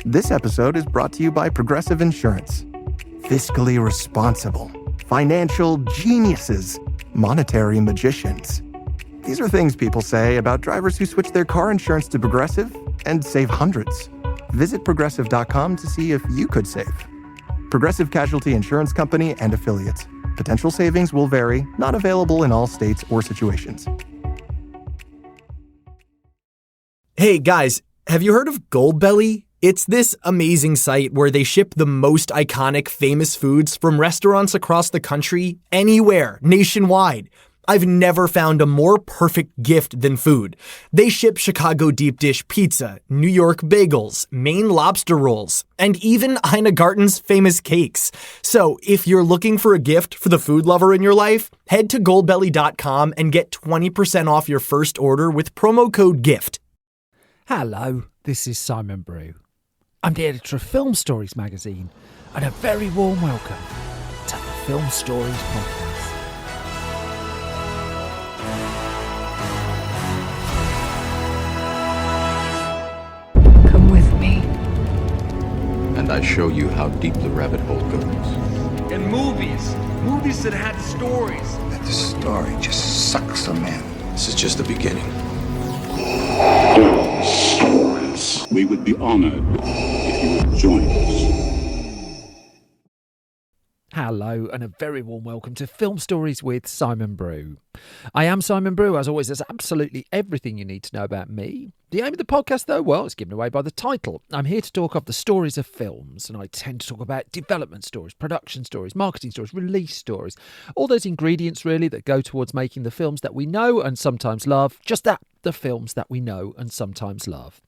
This episode is brought to you by Progressive Insurance. Fiscally responsible, financial geniuses, monetary magicians. These are things people say about drivers who switch their car insurance to Progressive and save hundreds. Visit Progressive.com to see if you could save. Progressive Casualty Insurance Company and Affiliates. Potential savings will vary, not available in all states or situations. Hey guys, have you heard of Goldbelly? It's this amazing site where they ship the most iconic, famous foods from restaurants across the country, anywhere, nationwide. I've never found a more perfect gift than food. They ship Chicago deep dish pizza, New York bagels, Maine lobster rolls, and even Ina Garten's famous cakes. So if you're looking for a gift for the food lover in your life, head to goldbelly.com and get 20% off your first order with promo code GIFT. Hello, this is Simon Brew. I'm the editor of Film Stories magazine, and a very warm welcome to the Film Stories podcast. Come with me. And I show you how deep the rabbit hole goes. And movies that had stories. That the story just sucks them in. This is just the beginning. Stories. We would be honored if you would join us. Hello, and a very warm welcome to Film Stories with Simon Brew. I am Simon Brew. As always, there's absolutely everything you need to know about me. The aim of the podcast, though, well, it's given away by the title. I'm here to talk of the stories of films, and I tend to talk about development stories, production stories, marketing stories, release stories, all those ingredients, really, that go towards making the films that we know and sometimes love. Just that, the films that we know and sometimes love.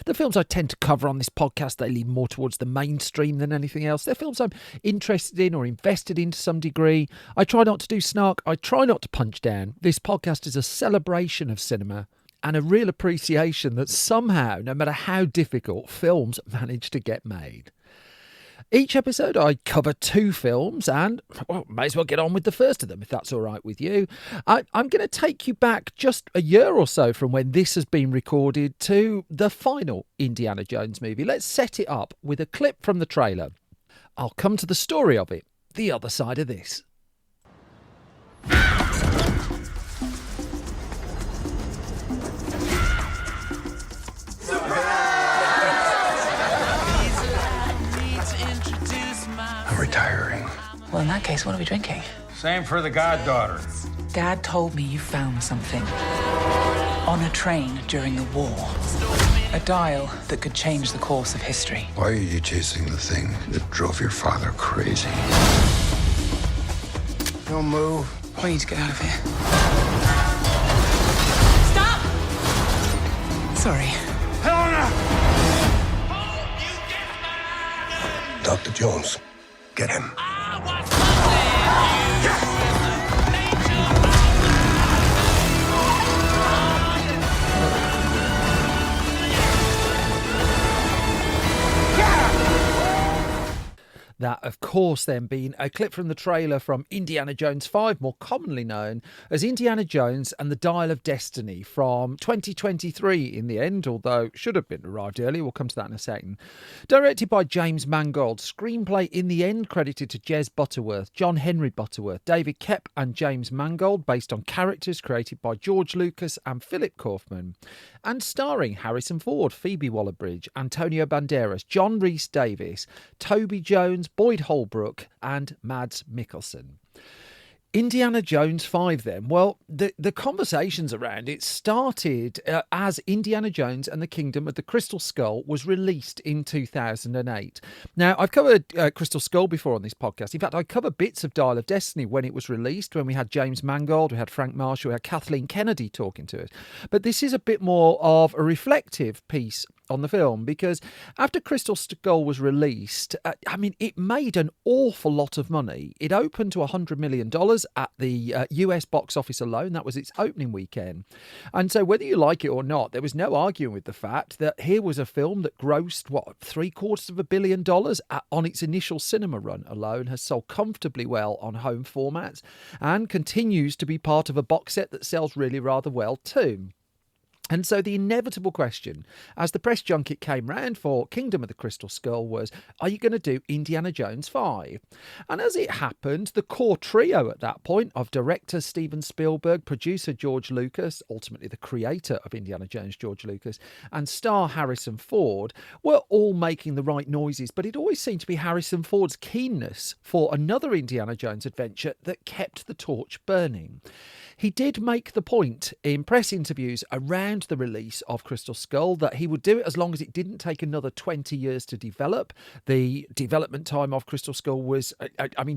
The films I tend to cover on this podcast, they lean more towards the mainstream than anything else. They're films I'm interested in or invested in to some degree. I try not to do snark. I try not to punch down. This podcast is a celebration of cinema and a real appreciation that somehow, no matter how difficult, films manage to get made. Each episode I cover 2 films and, well, may as well get on with the first of them if that's all right with you. I'm going to take you back just a year or so from when this has been recorded to the final Indiana Jones movie. Let's set it up with a clip from the trailer. I'll come to the story of it the other side of this. Retiring. Well, in that case, what are we drinking? Same for the goddaughter. Dad told me you found something. On a train during the war. A dial that could change the course of history. Why are you chasing the thing that drove your father crazy? Don't move. We need to get out of here. Stop! Sorry. Helena! Dr. Jones, get him. That, of course, then being a clip from the trailer from Indiana Jones 5, more commonly known as Indiana Jones and the Dial of Destiny from 2023 in the end, although should have been arrived earlier. We'll come to that in a second. Directed by James Mangold. Screenplay in the end credited to Jez Butterworth, John Henry Butterworth, David Koepp and James Mangold, based on characters created by George Lucas and Philip Kaufman. And starring Harrison Ford, Phoebe Waller-Bridge, Antonio Banderas, John Rhys-Davies, Toby Jones, Boyd Holbrook and Mads Mikkelsen. Indiana Jones 5 then, well, the conversations around it started as Indiana Jones and the Kingdom of the Crystal Skull was released in 2008. Now, I've covered Crystal Skull before on this podcast. In fact, I covered bits of Dial of Destiny when it was released, when we had James Mangold, we had Frank Marshall, we had Kathleen Kennedy talking to us. But this is a bit more of a reflective piece on the film, because after Crystal Skull was released, it made an awful lot of money. It opened to $100 million at the US box office alone. That was its opening weekend. And so whether you like it or not, there was no arguing with the fact that here was a film that grossed, $750 million on its initial cinema run alone, has sold comfortably well on home formats, and continues to be part of a box set that sells really rather well too. And so the inevitable question, as the press junket came round for Kingdom of the Crystal Skull, was, are you going to do Indiana Jones 5? And as it happened, the core trio at that point of director Steven Spielberg, producer George Lucas, ultimately the creator of Indiana Jones, George Lucas, and star Harrison Ford were all making the right noises. But it always seemed to be Harrison Ford's keenness for another Indiana Jones adventure that kept the torch burning. He did make the point in press interviews around the release of Crystal Skull that he would do it as long as it didn't take another 20 years to develop. The development time of Crystal Skull was,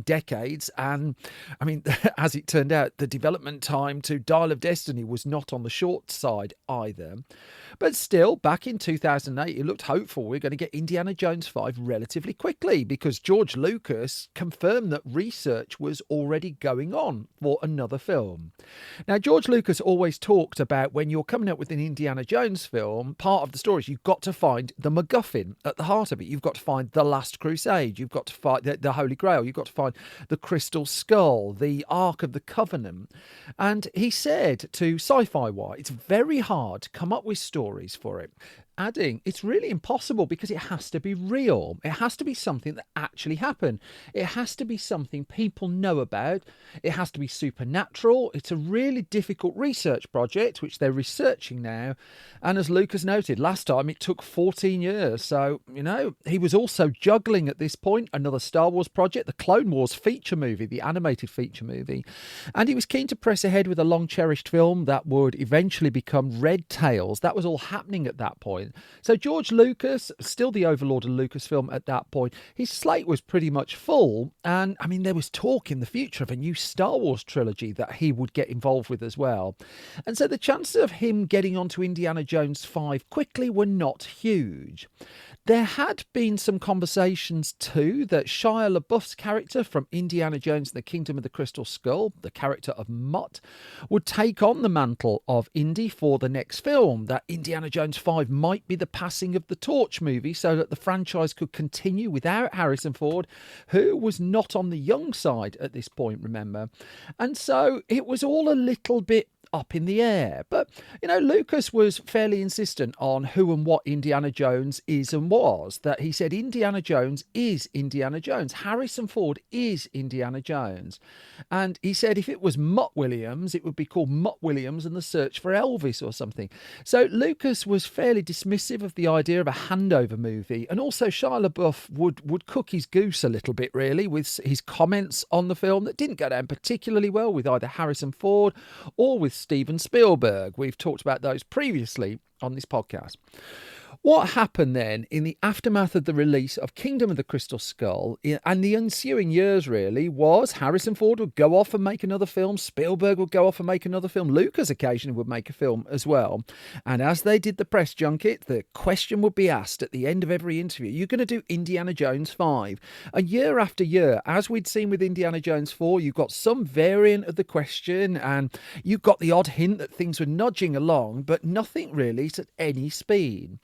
decades. And, as it turned out, the development time to Dial of Destiny was not on the short side either. But still, back in 2008, it looked hopeful we're going to get Indiana Jones 5 relatively quickly because George Lucas confirmed that research was already going on for another film. Now, George Lucas always talked about when you're coming up with an Indiana Jones film, part of the story is you've got to find the MacGuffin at the heart of it. You've got to find the Last Crusade. You've got to find the Holy Grail. You've got to find the Crystal Skull, the Ark of the Covenant. And he said to Sci-Fi Wire, it's very hard to come up with stories for it. Adding, it's really impossible because it has to be real. It has to be something that actually happened. It has to be something people know about. It has to be supernatural. It's a really difficult research project, which they're researching now. And as Lucas noted, last time it took 14 years. So, he was also juggling at this point another Star Wars project, the Clone Wars feature movie, the animated feature movie. And he was keen to press ahead with a long-cherished film that would eventually become Red Tails. That was all happening at that point. So George Lucas, still the overlord of Lucasfilm at that point, his slate was pretty much full. And there was talk in the future of a new Star Wars trilogy that he would get involved with as well. And so the chances of him getting onto Indiana Jones 5 quickly were not huge. There had been some conversations too that Shia LaBeouf's character from Indiana Jones and the Kingdom of the Crystal Skull, the character of Mutt, would take on the mantle of Indy for the next film, that Indiana Jones 5 might be the passing of the torch movie so that the franchise could continue without Harrison Ford, who was not on the young side at this point, remember. And so it was all a little bit up in the air. But, Lucas was fairly insistent on who and what Indiana Jones is and was, that he said Indiana Jones is Indiana Jones. Harrison Ford is Indiana Jones. And he said if it was Mutt Williams, it would be called Mutt Williams and the Search for Elvis or something. So Lucas was fairly dismissive of the idea of a handover movie. And also Shia LaBeouf would cook his goose a little bit, really, with his comments on the film that didn't go down particularly well with either Harrison Ford or with Steven Spielberg. We've talked about those previously on this podcast. What happened then in the aftermath of the release of Kingdom of the Crystal Skull and the ensuing years really was Harrison Ford would go off and make another film, Spielberg would go off and make another film, Lucas occasionally would make a film as well. And as they did the press junket, the question would be asked at the end of every interview, you're going to do Indiana Jones 5. And year after year, as we'd seen with Indiana Jones 4, you've got some variant of the question and you've got the odd hint that things were nudging along, but nothing really at any speed.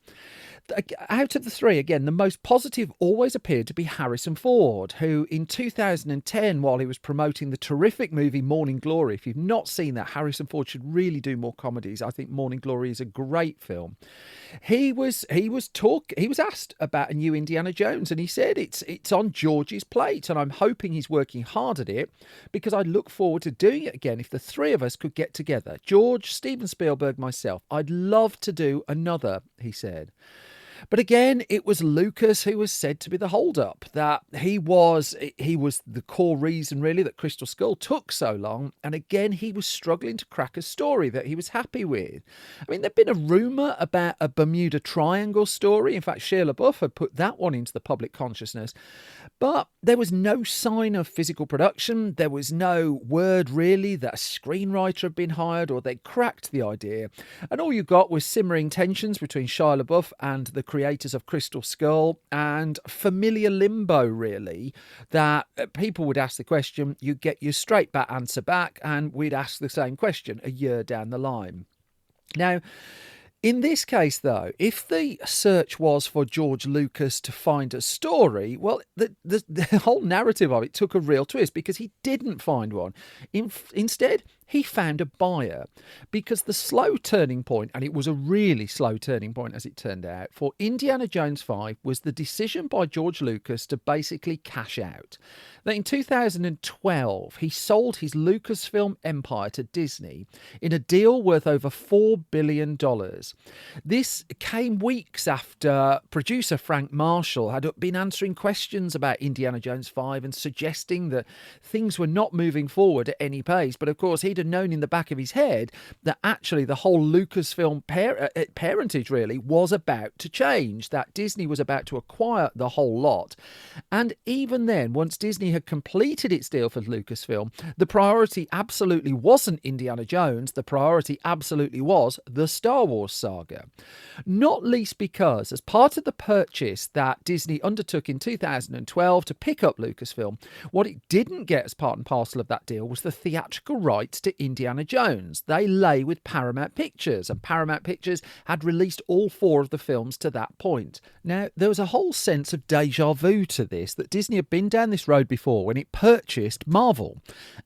Out of the three, again, the most positive always appeared to be Harrison Ford, who in 2010, while he was promoting the terrific movie Morning Glory, if you've not seen that, Harrison Ford should really do more comedies. I think Morning Glory is a great film. He was asked about a new Indiana Jones, and he said it's on George's plate, and I'm hoping he's working hard at it because I look forward to doing it again. If the three of us could get together, George, Steven Spielberg, myself, I'd love to do another, he said. But again, it was Lucas who was said to be the hold-up, that he was the core reason, really, that Crystal Skull took so long. And again, he was struggling to crack a story that he was happy with. There'd been a rumour about a Bermuda Triangle story. In fact, Shia LaBeouf had put that one into the public consciousness. But there was no sign of physical production. There was no word, really, that a screenwriter had been hired or they'd cracked the idea. And all you got was simmering tensions between Shia LaBeouf and the creators of Crystal Skull and familiar limbo, really, that people would ask the question, you'd get your straight back answer back, and we'd ask the same question a year down the line. Now, in this case, though, if the search was for George Lucas to find a story, well, the whole narrative of it took a real twist because he didn't find one. Instead, he found a buyer, because the slow turning point, and it was a really slow turning point as it turned out, for Indiana Jones 5 was the decision by George Lucas to basically cash out. That in 2012, he sold his Lucasfilm empire to Disney in a deal worth over $4 billion. This came weeks after producer Frank Marshall had been answering questions about Indiana Jones 5 and suggesting that things were not moving forward at any pace. But of course, he'd have known in the back of his head that actually the whole Lucasfilm parentage really was about to change, that Disney was about to acquire the whole lot. And even then, once Disney had completed its deal for Lucasfilm, the priority absolutely wasn't Indiana Jones. The priority absolutely was the Star Wars saga. Not least because, as part of the purchase that Disney undertook in 2012 to pick up Lucasfilm, what it didn't get as part and parcel of that deal was the theatrical rights to Indiana Jones. They lay with Paramount Pictures, and Paramount Pictures had released all 4 of the films to that point. Now, there was a whole sense of déjà vu to this, that Disney had been down this road before when it purchased Marvel,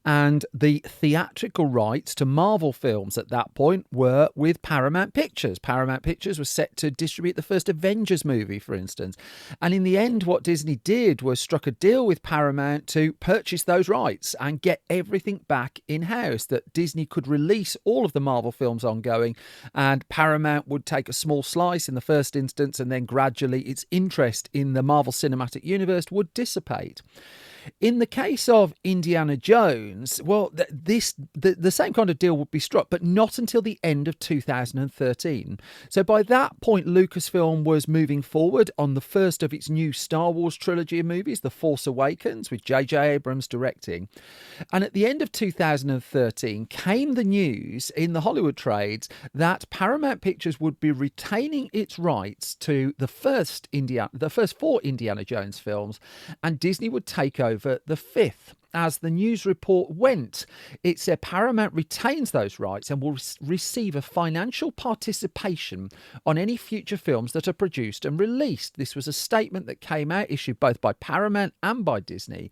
and the theatrical rights to Marvel films at that point were with Paramount Pictures. Paramount Pictures was set to distribute the first Avengers movie, for instance. And in the end, what Disney did was struck a deal with Paramount to purchase those rights and get everything back in-house, that Disney could release all of the Marvel films ongoing, and Paramount would take a small slice in the first instance, and then gradually its interest in the Marvel Cinematic Universe would dissipate. In the case of Indiana Jones, well, the same kind of deal would be struck, but not until the end of 2013. So by that point, Lucasfilm was moving forward on the first of its new Star Wars trilogy of movies, The Force Awakens, with J.J. Abrams directing. And at the end of 2013 came the news in the Hollywood trades that Paramount Pictures would be retaining its rights to the first 4 Indiana Jones films, and Disney would take over the 5th. As the news report went, it said Paramount retains those rights and will receive a financial participation on any future films that are produced and released. This was a statement that came out, issued both by Paramount and by Disney.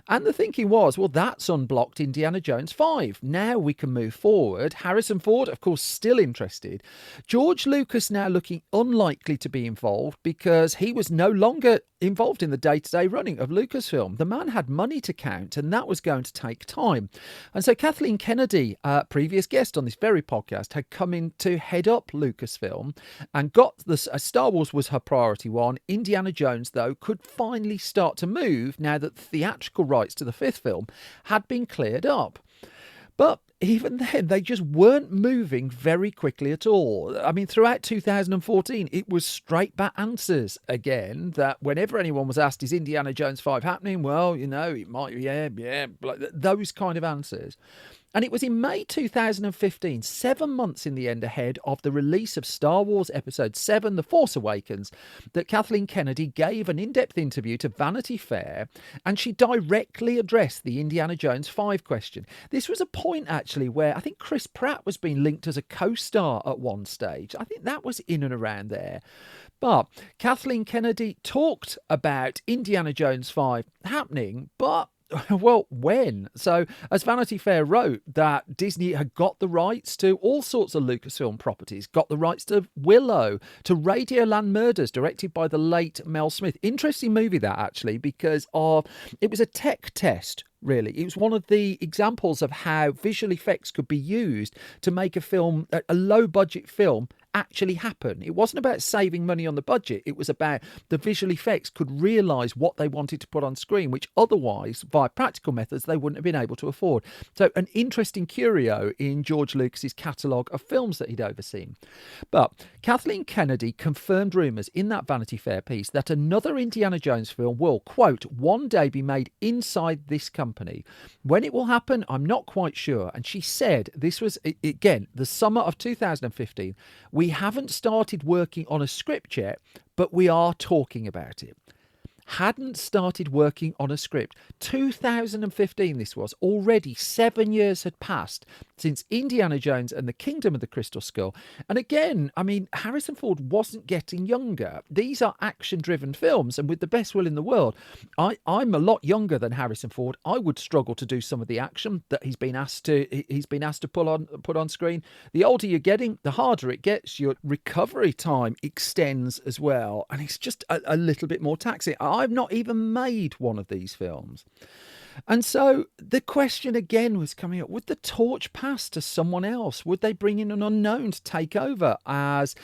And the thinking was, well, that's unblocked Indiana Jones 5. Now we can move forward. Harrison Ford, of course, still interested. George Lucas now looking unlikely to be involved because he was no longer involved in the day-to-day running of Lucasfilm. The man had money to count, and that was going to take time. And so Kathleen Kennedy, previous guest on this very podcast, had come in to head up Lucasfilm and got this. Star Wars was her priority one. Indiana Jones, though, could finally start to move now that the theatrical rights to the 5th film had been cleared up. But even then, they just weren't moving very quickly at all. I mean, throughout 2014, it was straight back answers again, that whenever anyone was asked, is Indiana Jones 5 happening? Well, you know, it might, yeah, like those kind of answers. And it was in May 2015, 7 months in the end ahead of the release of Star Wars Episode 7, The Force Awakens, that Kathleen Kennedy gave an in-depth interview to Vanity Fair, and she directly addressed the Indiana Jones 5 question. This was a point, actually, where I think Chris Pratt was being linked as a co-star at one stage. I think that was in and around there. But Kathleen Kennedy talked about Indiana Jones 5 happening, but well, when? So, as Vanity Fair wrote, that Disney had got the rights to all sorts of Lucasfilm properties, got the rights to Willow, to Radioland Murders, directed by the late Mel Smith. Interesting movie, that, actually, because it was a tech test. Really, it was one of the examples of how visual effects could be used to make a film, a low-budget film, actually happen. It wasn't about saving money on the budget. It was about the visual effects could realise what they wanted to put on screen, which otherwise, via practical methods, they wouldn't have been able to afford. So an interesting curio in George Lucas's catalogue of films that he'd overseen. But Kathleen Kennedy confirmed rumours in that Vanity Fair piece that another Indiana Jones film will, quote, one day be made inside this company. When it will happen, I'm not quite sure. And she said, this was, again, the summer of 2015, we haven't started working on a script yet, but we are talking about it. hadn't started working on a script. 2015 this was. Already 7 years had passed since Indiana Jones and the Kingdom of the Crystal Skull. And again, I mean, Harrison Ford wasn't getting younger. These are action-driven films, and with the best will in the world, I'm a lot younger than Harrison Ford. I would struggle to do some of the action that he's been asked to put on screen. The older you're getting, the harder it gets. Your recovery time extends as well, and it's just a little bit more taxing. I've not even made one of these films. And so the question again was coming up, would the torch pass to someone else? Would they bring in an unknown to take over as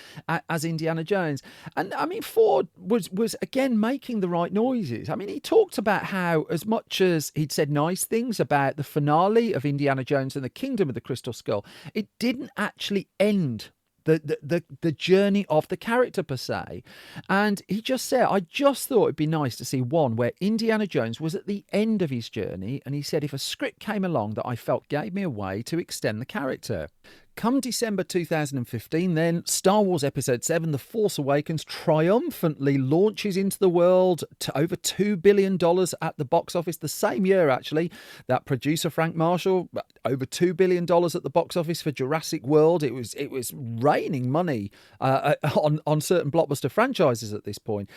Indiana Jones? And I mean, Ford was again making the right noises. I mean, he talked about how, as much as he'd said nice things about the finale of Indiana Jones and the Kingdom of the Crystal Skull, it didn't actually end the journey of the character per se. And he just said, I just thought it'd be nice to see one where Indiana Jones was at the end of his journey, and he said if a script came along that I felt gave me a way to extend the character. Come December 2015 then, Star Wars Episode 7, The Force Awakens, triumphantly launches into the world to over $2 billion at the box office. The same year, actually, that producer Frank Marshall, over $2 billion at the box office for Jurassic World. It was raining money on certain blockbuster franchises at this point.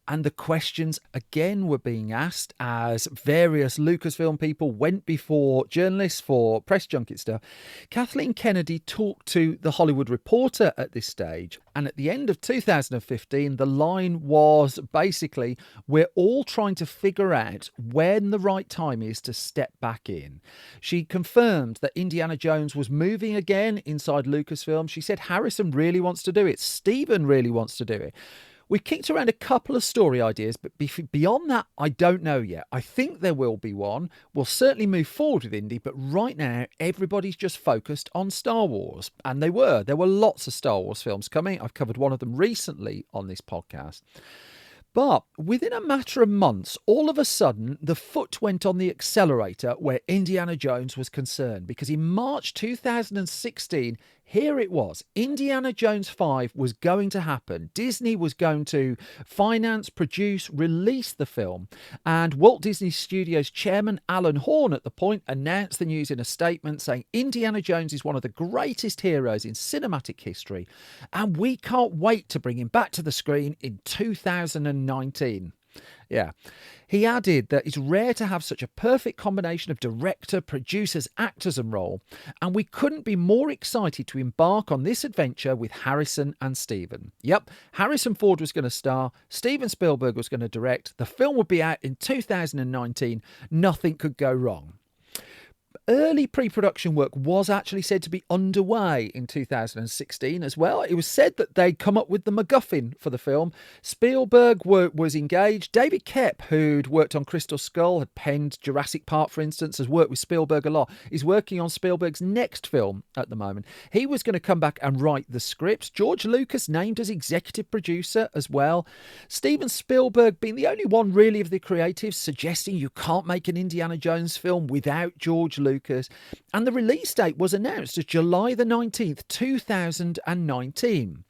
And the questions again were being asked as various Lucasfilm people went before journalists for press junket stuff. Kathleen Kennedy talked to The Hollywood Reporter at this stage, and at the end of 2015 the line was basically, we're all trying to figure out when the right time is to step back in. She confirmed that Indiana Jones was moving again inside Lucasfilm. She said Harrison really wants to do it, Steven really wants to do it. We kicked around a couple of story ideas, but beyond that, I don't know yet. I think there will be one. We'll certainly move forward with Indy, but right now, everybody's just focused on Star Wars. And there were lots of Star Wars films coming. I've covered one of them recently on this podcast. But within a matter of months, all of a sudden, the foot went on the accelerator where Indiana Jones was concerned, because in March 2016, here it was, Indiana Jones 5 was going to happen. Disney was going to finance, produce, release the film. And Walt Disney Studios chairman Alan Horn at the point announced the news in a statement saying Indiana Jones is one of the greatest heroes in cinematic history, and we can't wait to bring him back to the screen in 2019. Yeah. He added that it's rare to have such a perfect combination of director, producers, actors and role, and we couldn't be more excited to embark on this adventure with Harrison and Steven. Yep, Harrison Ford was going to star, Steven Spielberg was going to direct, the film would be out in 2019, nothing could go wrong. Early pre-production work was actually said to be underway in 2016 as well. It was said that they'd come up with the MacGuffin for the film. Spielberg was engaged. David Koepp, who'd worked on Crystal Skull, had penned Jurassic Park, for instance, has worked with Spielberg a lot. He's working on Spielberg's next film at the moment. He was going to come back and write the script. George Lucas named as executive producer as well. Steven Spielberg being the only one really of the creatives suggesting you can't make an Indiana Jones film without George Lucas. And the release date was announced as July the 19th, 2019.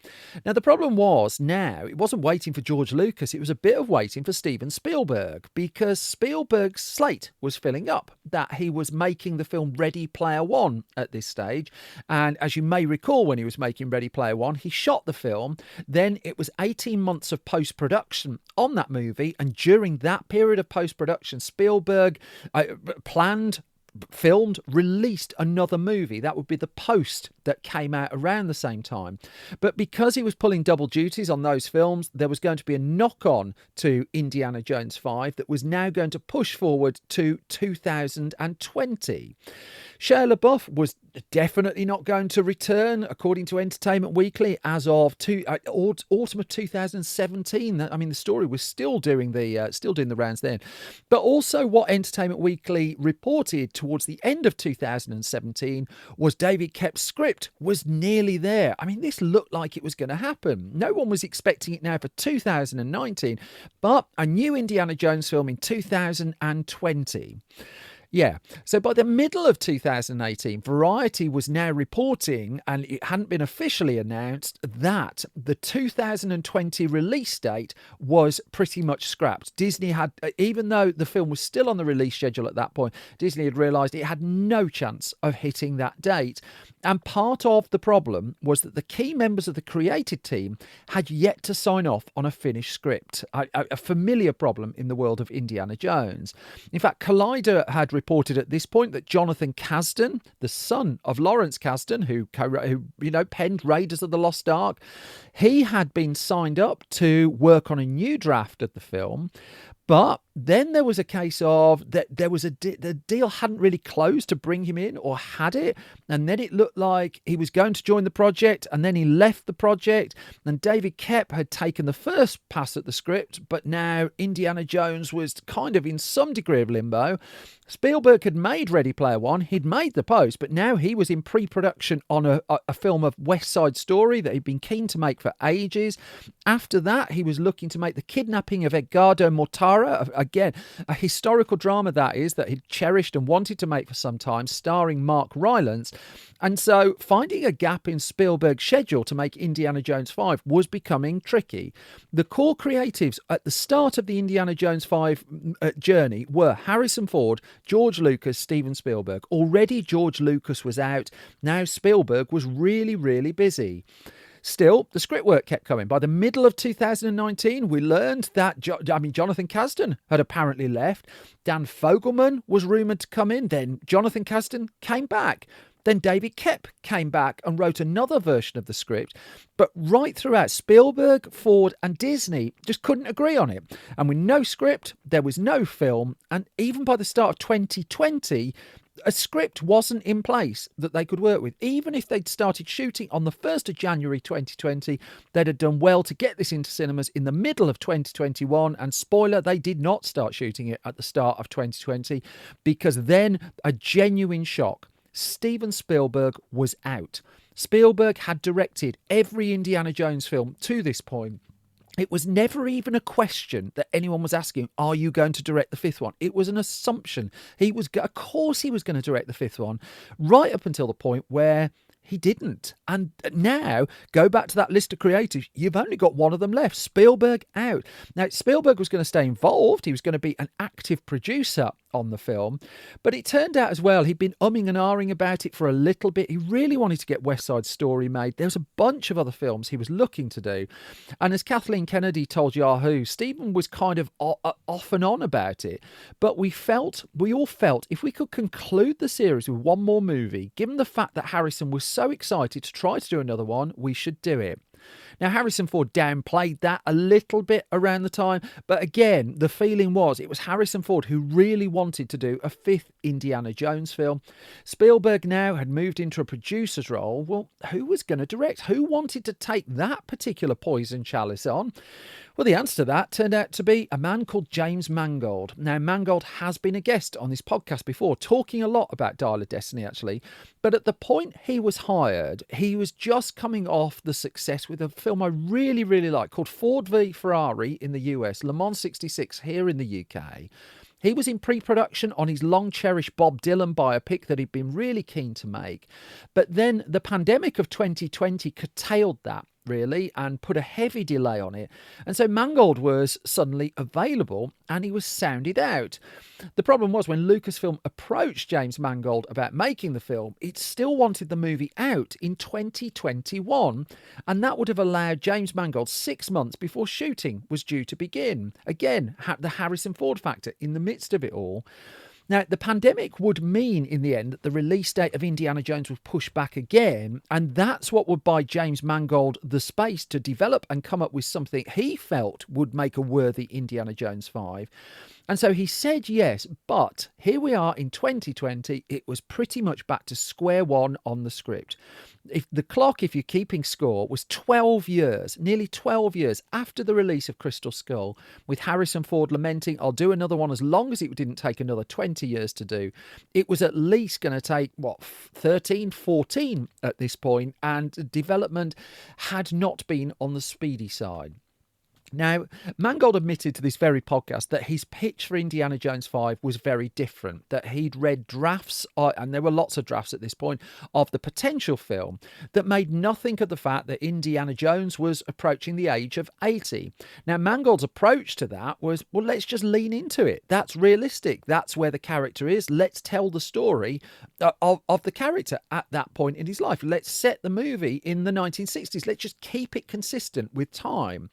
Now, the problem was now it wasn't waiting for George Lucas, it was a bit of waiting for Steven Spielberg, because Spielberg's slate was filling up, that he was making the film Ready Player One at this stage. And as you may recall, when he was making Ready Player One, he shot the film. Then it was 18 months of post-production on that movie. And during that period of post-production, Spielberg filmed, released another movie. That would be The Post, that came out around the same time. But because he was pulling double duties on those films, there was going to be a knock-on to Indiana Jones 5 that was now going to push forward to 2020. Shia LaBeouf was definitely not going to return, according to Entertainment Weekly, as of autumn of 2017. I mean, the story was still doing the rounds then. But also what Entertainment Weekly reported towards the end of 2017 was David Koepp's script was nearly there. I mean, this looked like it was going to happen. No one was expecting it now for 2019, but a new Indiana Jones film in 2020. Yeah. So by the middle of 2018, Variety was now reporting, and it hadn't been officially announced, that the 2020 release date was pretty much scrapped. Disney had, even though the film was still on the release schedule at that point, Disney had realised it had no chance of hitting that date. And part of the problem was that the key members of the creative team had yet to sign off on a finished script, a familiar problem in the world of Indiana Jones. In fact, Collider had reported at this point that Jonathan Kasdan, the son of Lawrence Kasdan, who penned Raiders of the Lost Ark, he had been signed up to work on a new draft of the film. But then there was a case of that the deal hadn't really closed to bring him in, or had it, and then it looked like he was going to join the project, and then he left the project, and David Koepp had taken the first pass at the script, but now Indiana Jones was kind of in some degree of limbo. Spielberg had made Ready Player One, he'd made The Post, but now he was in pre-production on a film of West Side Story that he'd been keen to make for ages. After that, he was looking to make The Kidnapping of Edgardo Mortara, again, a historical drama that he'd cherished and wanted to make for some time, starring Mark Rylance. And so finding a gap in Spielberg's schedule to make Indiana Jones 5 was becoming tricky. The core creatives at the start of the Indiana Jones 5 journey were Harrison Ford, George Lucas, Steven Spielberg. Already George Lucas was out. Now Spielberg was really, really busy. Still, the script work kept coming. By the middle of 2019, we learned that Jonathan Kasdan had apparently left. Dan Fogelman was rumoured to come in. Then Jonathan Kasdan came back. Then David Koepp came back and wrote another version of the script. But right throughout, Spielberg, Ford and Disney just couldn't agree on it. And with no script, there was no film. And even by the start of 2020, a script wasn't in place that they could work with. Even if they'd started shooting on the 1st of January 2020, they'd have done well to get this into cinemas in the middle of 2021. And spoiler, they did not start shooting it at the start of 2020, because then a genuine shock. Steven Spielberg was out. Spielberg had directed every Indiana Jones film to this point. It was never even a question that anyone was asking, are you going to direct the fifth one? It was an assumption. Of course he was going to direct the fifth one, right up until the point where he didn't. And now, go back to that list of creatives, you've only got one of them left, Spielberg out. Now, Spielberg was going to stay involved. He was going to be an active producer on the film. But it turned out as well, he'd been umming and ahhing about it for a little bit. He really wanted to get West Side Story made. There was a bunch of other films he was looking to do. And as Kathleen Kennedy told Yahoo, Stephen was kind of off and on about it. But we all felt if we could conclude the series with one more movie, given the fact that Harrison was so excited to try to do another one, we should do it. Now, Harrison Ford downplayed that a little bit around the time, but again, the feeling was it was Harrison Ford who really wanted to do a fifth Indiana Jones film. Spielberg now had moved into a producer's role. Well, who was going to direct? Who wanted to take that particular poison chalice on? Well, the answer to that turned out to be a man called James Mangold. Now, Mangold has been a guest on this podcast before, talking a lot about Dial of Destiny, actually. But at the point he was hired, he was just coming off the success with a film I really, really like called Ford v Ferrari in the US, Le Mans 66 here in the UK. He was in pre-production on his long-cherished Bob Dylan biopic that he'd been really keen to make. But then the pandemic of 2020 curtailed that, really, and put a heavy delay on it. And so Mangold was suddenly available and he was sounded out. The problem was when Lucasfilm approached James Mangold about making the film, it still wanted the movie out in 2021, and that would have allowed James Mangold 6 months before shooting was due to begin. Again, the Harrison Ford factor in the midst of it all. Now, the pandemic would mean in the end that the release date of Indiana Jones was pushed back again, and that's what would buy James Mangold the space to develop and come up with something he felt would make a worthy Indiana Jones 5. And so he said yes, but here we are in 2020, it was pretty much back to square one on the script. If the clock, if you're keeping score, was 12 years, nearly 12 years after the release of Crystal Skull, with Harrison Ford lamenting, I'll do another one as long as it didn't take another 20 years to do. It was at least going to take, 13, 14 at this point, and development had not been on the speedy side. Now, Mangold admitted to this very podcast that his pitch for Indiana Jones 5 was very different, that he'd read drafts, and there were lots of drafts at this point, of the potential film that made nothing of the fact that Indiana Jones was approaching the age of 80. Now, Mangold's approach to that was, well, let's just lean into it. That's realistic. That's where the character is. Let's tell the story of the character at that point in his life. Let's set the movie in the 1960s. Let's just keep it consistent with time.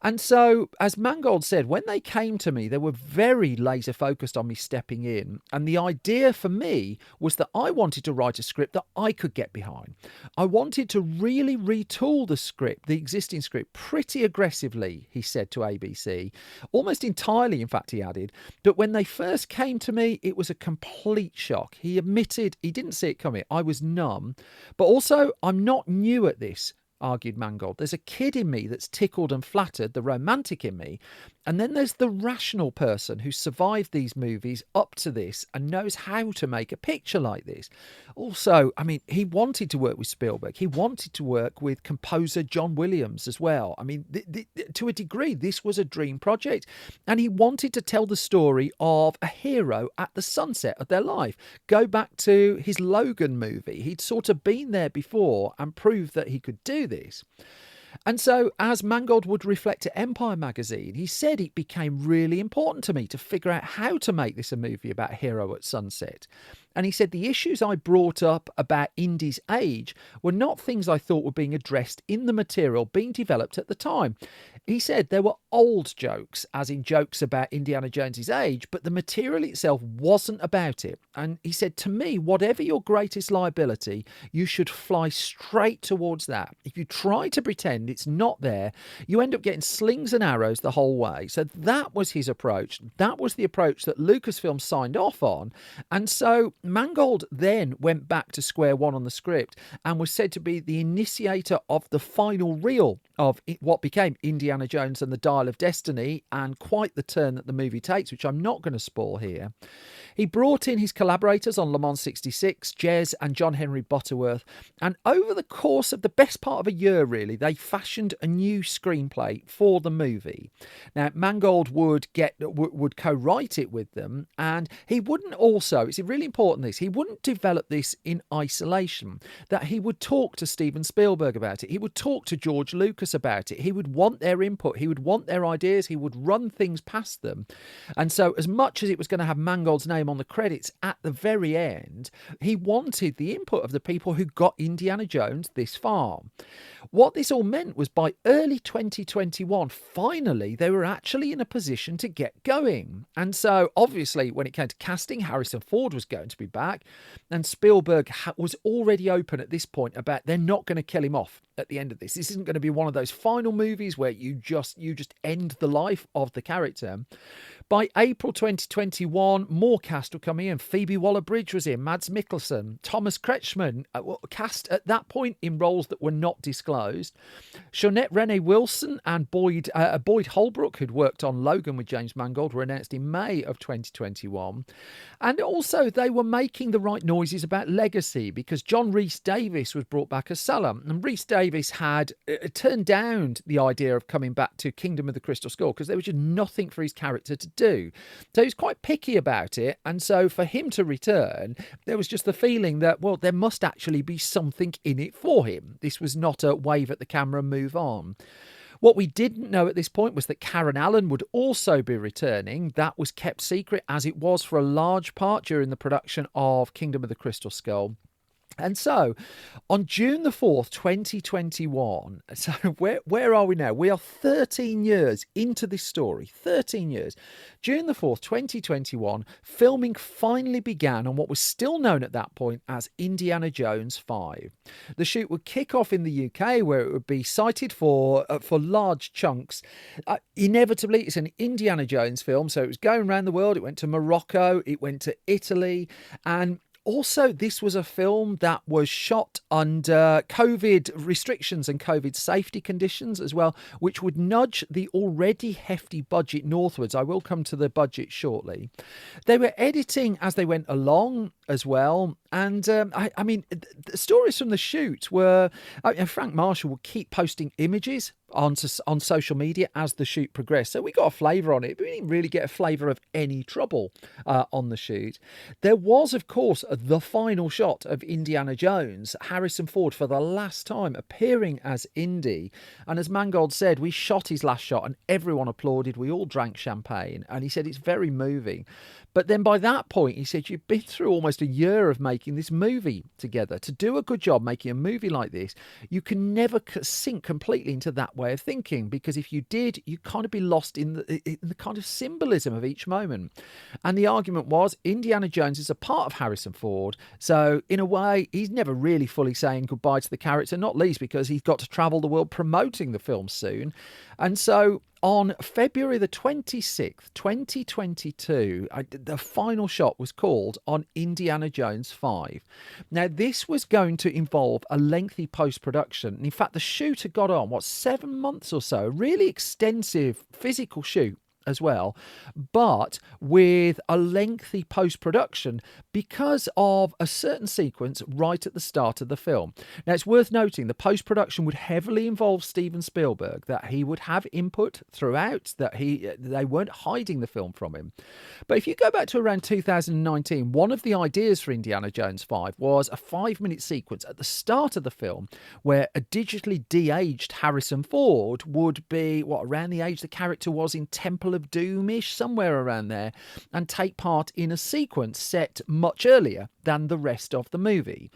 And so, as Mangold said, when they came to me, they were very laser focused on me stepping in. And the idea for me was that I wanted to write a script that I could get behind. I wanted to really retool the script, the existing script, pretty aggressively, he said to ABC. Almost entirely, in fact, he added. But when they first came to me, it was a complete shock. He admitted he didn't see it coming. I was numb. But also, I'm not new at this, argued Mangold. There's a kid in me that's tickled and flattered, the romantic in me. And then there's the rational person who survived these movies up to this and knows how to make a picture like this. Also, I mean, he wanted to work with Spielberg. He wanted to work with composer John Williams as well. I mean, to a degree, this was a dream project. And he wanted to tell the story of a hero at the sunset of their life. Go back to his Logan movie. He'd sort of been there before and proved that he could do this. And so, as Mangold would reflect to Empire magazine, he said it became really important to me to figure out how to make this a movie about a hero at sunset. And he said the issues I brought up about Indy's age were not things I thought were being addressed in the material being developed at the time. He said there were old jokes, as in jokes about Indiana Jones's age, but the material itself wasn't about it. And he said, to me, whatever your greatest liability, you should fly straight towards that. If you try to pretend it's not there, you end up getting slings and arrows the whole way. So that was his approach. That was the approach that Lucasfilm signed off on. And so Mangold then went back to square one on the script and was said to be the initiator of the final reel of what became Indiana Jones and the Dial of Destiny, and quite the turn that the movie takes, which I'm not going to spoil here. He brought in his collaborators on Le Mans 66, Jez and John Henry Butterworth, and over the course of the best part of a year, really, they fashioned a new screenplay for the movie. Now, Mangold would co-write it with them, and he wouldn't also, it's really important this, he wouldn't develop this in isolation, that he would talk to Steven Spielberg about it, he would talk to George Lucas about it, he would want their input, he would want their ideas, he would run things past them. And so as much as it was going to have Mangold's name on the credits at the very end, he wanted the input of the people who got Indiana Jones this far. What this all meant was by early 2021, finally, they were actually in a position to get going. And so, obviously, when it came to casting, Harrison Ford was going to be back, and Spielberg was already open at this point about they're not going to kill him off at the end of this. This isn't going to be one of those final movies where you just end the life of the character. By April 2021, more cast were coming in. Phoebe Waller-Bridge was in, Mads Mikkelsen, Thomas Kretschmann, cast at that point in roles that were not disclosed. Shawnette Renee Wilson and Boyd Holbrook, who'd worked on Logan with James Mangold, were announced in May of 2021. And also, they were making the right noises about legacy, because John Rhys Davies was brought back as Sulla. And Rhys Davies had turned down the idea of coming back to Kingdom of the Crystal Skull because there was just nothing for his character to do. So he was quite picky about it. And so for him to return, there was just the feeling that, well, there must actually be something in it for him. This was not a wave at the camera and move on. What we didn't know at this point was that Karen Allen would also be returning. That was kept secret, as it was for a large part during the production of Kingdom of the Crystal Skull. And so, on June the 4th, 2021, so where are we now? We are 13 years into this story, 13 years. June the 4th, 2021, filming finally began on what was still known at that point as Indiana Jones 5. The shoot would kick off in the UK, where it would be sited for large chunks. Inevitably, it's an Indiana Jones film, so it was going around the world. It went to Morocco, it went to Italy, and also, this was a film that was shot under COVID restrictions and COVID safety conditions as well, which would nudge the already hefty budget northwards. I will come to the budget shortly. They were editing as they went along as well. And I mean, the stories from the shoot were, Frank Marshall would keep posting images on social media as the shoot progressed. So we got a flavour on it, but we didn't really get a flavour of any trouble on the shoot. There was, of course, the final shot of Indiana Jones, Harrison Ford for the last time appearing as Indy. And as Mangold said, we shot his last shot and everyone applauded. We all drank champagne. And he said it's very moving. But then by that point, he said, you've been through almost a year of making this movie together. To do a good job making a movie like this, you can never sink completely into that way of thinking, because if you did, you'd kind of be lost in the kind of symbolism of each moment. And the argument was Indiana Jones is a part of Harrison Ford. So in a way, he's never really fully saying goodbye to the character, not least because he's got to travel the world promoting the film soon. And so on February the 26th, 2022, the final shot was called on Indiana Jones 5. Now, this was going to involve a lengthy post-production. In fact, the shoot had got on, 7 months or so, a really extensive physical shoot as well, but with a lengthy post-production because of a certain sequence right at the start of the film. Now, it's worth noting the post-production would heavily involve Steven Spielberg, that he would have input throughout, that they weren't hiding the film from him. But if you go back to around 2019, one of the ideas for Indiana Jones 5 was a 5-minute sequence at the start of the film where a digitally de-aged Harrison Ford would be, around the age the character was in Temple of Doom-ish, somewhere around there, and take part in a sequence set much earlier than the rest of the movie.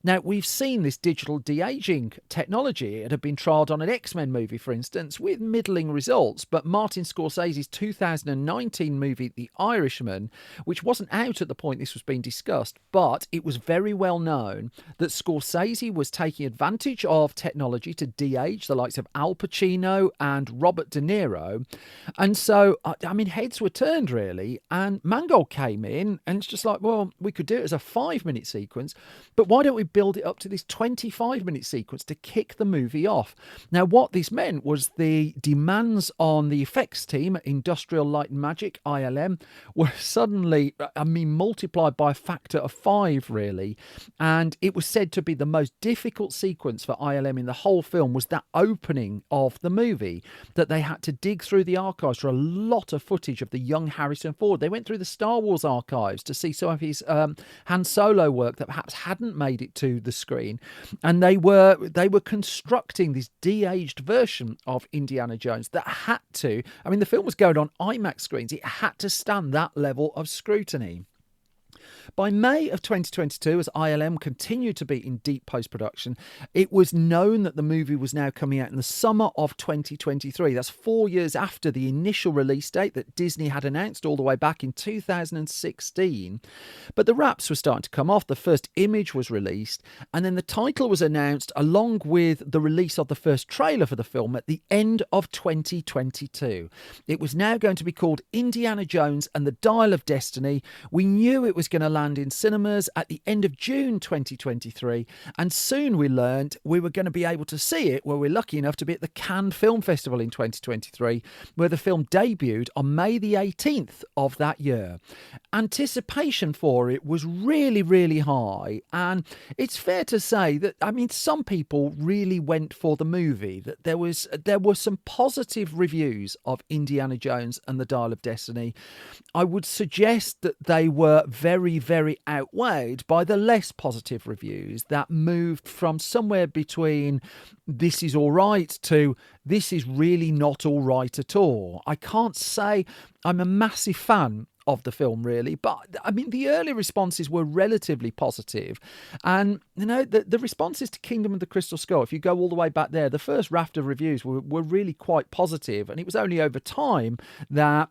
Now, we've seen this digital de-aging technology. It had been trialled on an X-Men movie, for instance, with middling results, but Martin Scorsese's 2019 movie, The Irishman, which wasn't out at the point this was being discussed, but it was very well known that Scorsese was taking advantage of technology to de-age the likes of Al Pacino and Robert De Niro. And so, heads were turned, really, and Mangold came in, and it's just like, well, we could do it as a 5-minute sequence, but why don't we build it up to this 25-minute sequence to kick the movie off? Now, what this meant was the demands on the effects team at Industrial Light and Magic, ILM, were suddenly, multiplied by a factor of 5, really. And it was said to be the most difficult sequence for ILM in the whole film was that opening of the movie, that they had to dig through the archives for a lot of footage of the young Harrison Ford. They went through the Star Wars archives to see some of his Han Solo work that perhaps hadn't made it to the screen, and they were constructing this de-aged version of Indiana Jones that had to, the film was going on IMAX screens, it had to stand that level of scrutiny. By May of 2022, as ILM continued to be in deep post-production, it was known that the movie was now coming out in the summer of 2023. That's 4 years after the initial release date that Disney had announced all the way back in 2016. But the wraps were starting to come off. The first image was released, and then the title was announced along with the release of the first trailer for the film at the end of 2022. It was now going to be called Indiana Jones and the Dial of Destiny. We knew it was going to land in cinemas at the end of June 2023, and soon we learned we were going to be able to see it, where we're lucky enough to be at the Cannes Film Festival in 2023, where the film debuted on May the 18th of that year. Anticipation for it was really, really high, and it's fair to say that, some people really went for the movie, that there were some positive reviews of Indiana Jones and the Dial of Destiny. I would suggest that they were very, very outweighed by the less positive reviews that moved from somewhere between this is all right to this is really not all right at all. I can't say I'm a massive fan of the film, really, but the early responses were relatively positive, and the responses to Kingdom of the Crystal Skull, if you go all the way back there, the first raft of reviews were really quite positive, and it was only over time that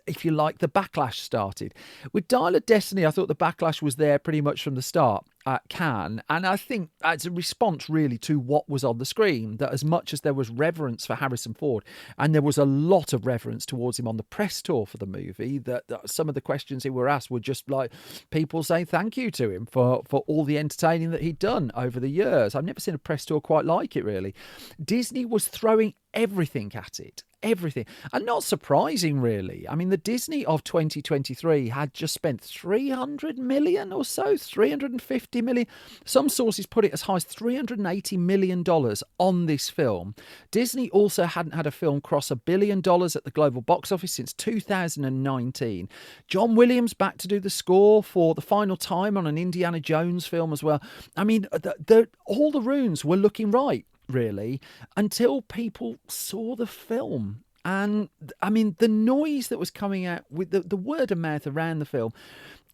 if you like, the backlash started. With Dial of Destiny, I thought the backlash was there pretty much from the start at Cannes, and I think as a response really to what was on the screen, that as much as there was reverence for Harrison Ford, and there was a lot of reverence towards him on the press tour for the movie, that some of the questions he were asked were just like people saying thank you to him for all the entertaining that he'd done over the years. I've never seen a press tour quite like it, really. Disney was throwing everything at it. Everything. And not surprising, really. I mean, the Disney of 2023 had just spent 300 million or so, 350 million. Some sources put it as high as $380 million on this film. Disney also hadn't had a film cross $1 billion at the global box office since 2019. John Williams back to do the score for the final time on an Indiana Jones film as well. I mean, all the runes were looking right, really, until people saw the film. And I mean, the noise that was coming out with the word of mouth around the film,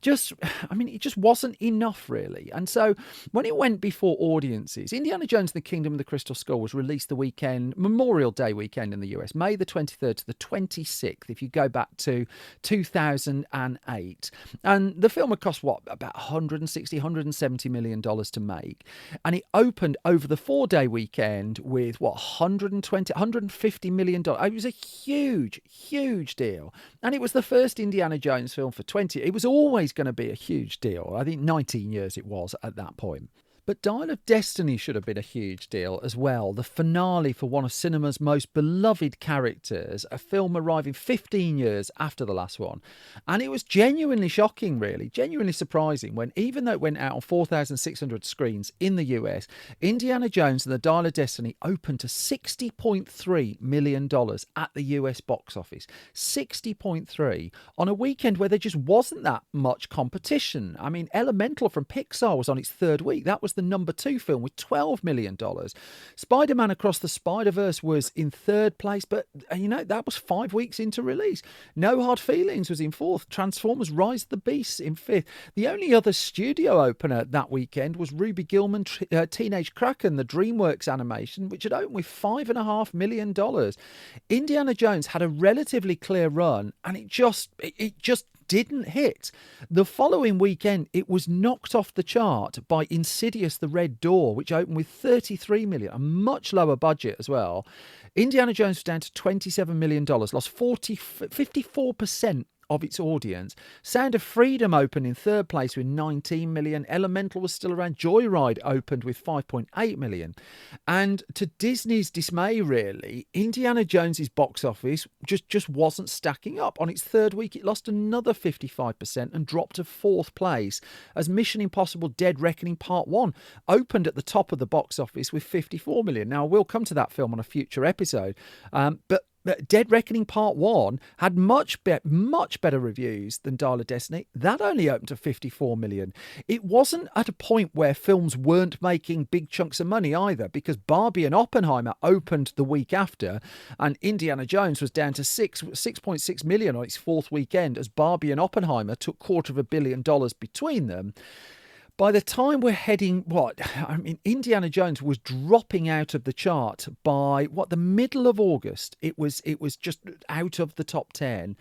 it just wasn't enough, really. And so when it went before audiences, Indiana Jones and the Kingdom of the Crystal Skull was released the weekend, Memorial Day weekend in the US, May the 23rd to the 26th, if you go back to 2008. And the film had cost, about $170 million to make. And it opened over the 4-day weekend with, $150 million. It was a huge, huge deal. And it was the first Indiana Jones film for 20. It was always going to be a huge deal. I think 19 years it was at that point. But Dial of Destiny should have been a huge deal as well. The finale for one of cinema's most beloved characters, a film arriving 15 years after the last one. And it was genuinely shocking, really, genuinely surprising when, even though it went out on 4,600 screens in the US, Indiana Jones and the Dial of Destiny opened to $60.3 million at the US box office. 60.3 on a weekend where there just wasn't that much competition. I mean, Elemental from Pixar was on its third week. That was the number 2 film with $12 million. Spider-Man Across the Spider-Verse was in third place, but that was 5 weeks into release. No Hard Feelings was in fourth. Transformers Rise of the Beasts in fifth. The only other studio opener that weekend was Ruby Gillman Teenage Kraken, the DreamWorks animation, which had opened with $5.5 million. Indiana Jones had a relatively clear run, and it just didn't hit. The following weekend, it was knocked off the chart by Insidious the Red Door, which opened with $33 million, a much lower budget as well. Indiana Jones was down to $27 million, lost 54% of its audience. Sound of Freedom opened in third place with 19 million. Elemental was still around. Joyride opened with 5.8 million. And to Disney's dismay, really, Indiana Jones's box office just wasn't stacking up. On its third week, it lost another 55% and dropped to fourth place as Mission Impossible Dead Reckoning Part 1 opened at the top of the box office with 54 million. Now, we'll come to that film on a future episode, but Dead Reckoning Part 1 had much better reviews than Dial of Destiny. That only opened to 54 million. It wasn't at a point where films weren't making big chunks of money either, because Barbie and Oppenheimer opened the week after, and Indiana Jones was down to 6.6 million on its fourth weekend as Barbie and Oppenheimer took $250 million between them. By the time we're heading, Indiana Jones was dropping out of the chart by the middle of August. It was just out of the top 10.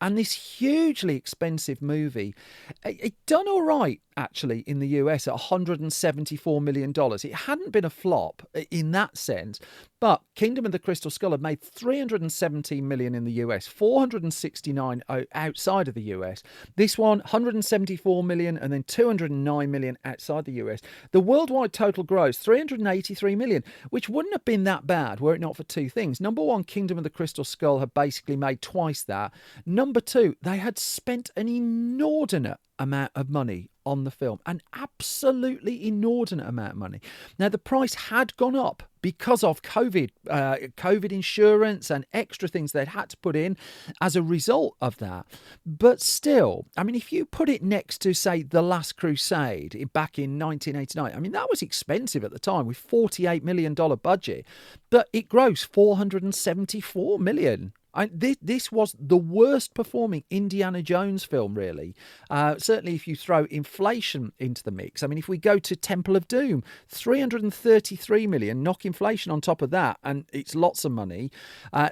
And this hugely expensive movie, it done all right, actually, in the US at $174 million. It hadn't been a flop in that sense, but Kingdom of the Crystal Skull had made $317 million in the US, 469 outside of the US. This one, 174 million and then 209 million outside the US. The worldwide total gross, 383 million, which wouldn't have been that bad were it not for two things. Number one, Kingdom of the Crystal Skull had basically made twice that. Number two, they had spent an inordinate amount of money on the film, an absolutely inordinate amount of money. Now, the price had gone up because of COVID insurance and extra things they'd had to put in as a result of that. But still, I mean, if you put it next to, say, The Last Crusade back in 1989, I mean, that was expensive at the time with $48 million budget, but it grossed $474 million. This was the worst performing Indiana Jones film, really. Certainly if you throw inflation into the mix. I mean, if we go to Temple of Doom, 333 million, knock inflation on top of that, and it's lots of money.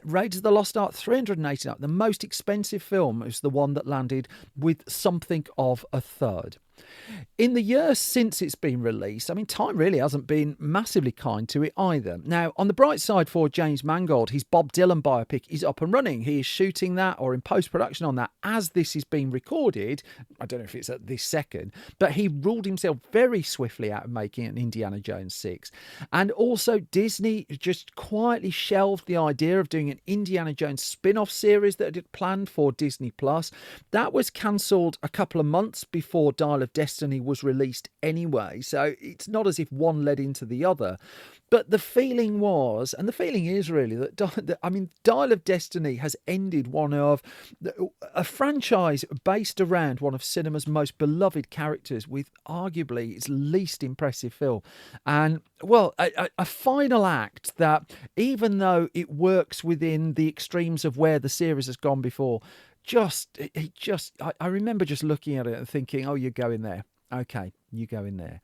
Raiders of the Lost Ark, 389. The most expensive film is the one that landed with something of a third. In the years since it's been released, I mean, time really hasn't been massively kind to it either. Now, on the bright side for James Mangold, his Bob Dylan biopic is up and running. He is shooting that or in post-production on that as this is being recorded. I don't know if it's at this second, but he ruled himself very swiftly out of making an Indiana Jones 6. And also Disney just quietly shelved the idea of doing an Indiana Jones spin-off series that it had planned for Disney+. That was cancelled a couple of months before Dial of Destiny was released anyway, so it's not as if one led into the other. But the feeling was, and the feeling is really, that Dial of Destiny has ended one of a franchise based around one of cinema's most beloved characters with arguably its least impressive film. And, well, a final act that, even though it works within the extremes of where the series has gone before, I remember just looking at it and thinking, oh, you're going there. Okay, you go in there.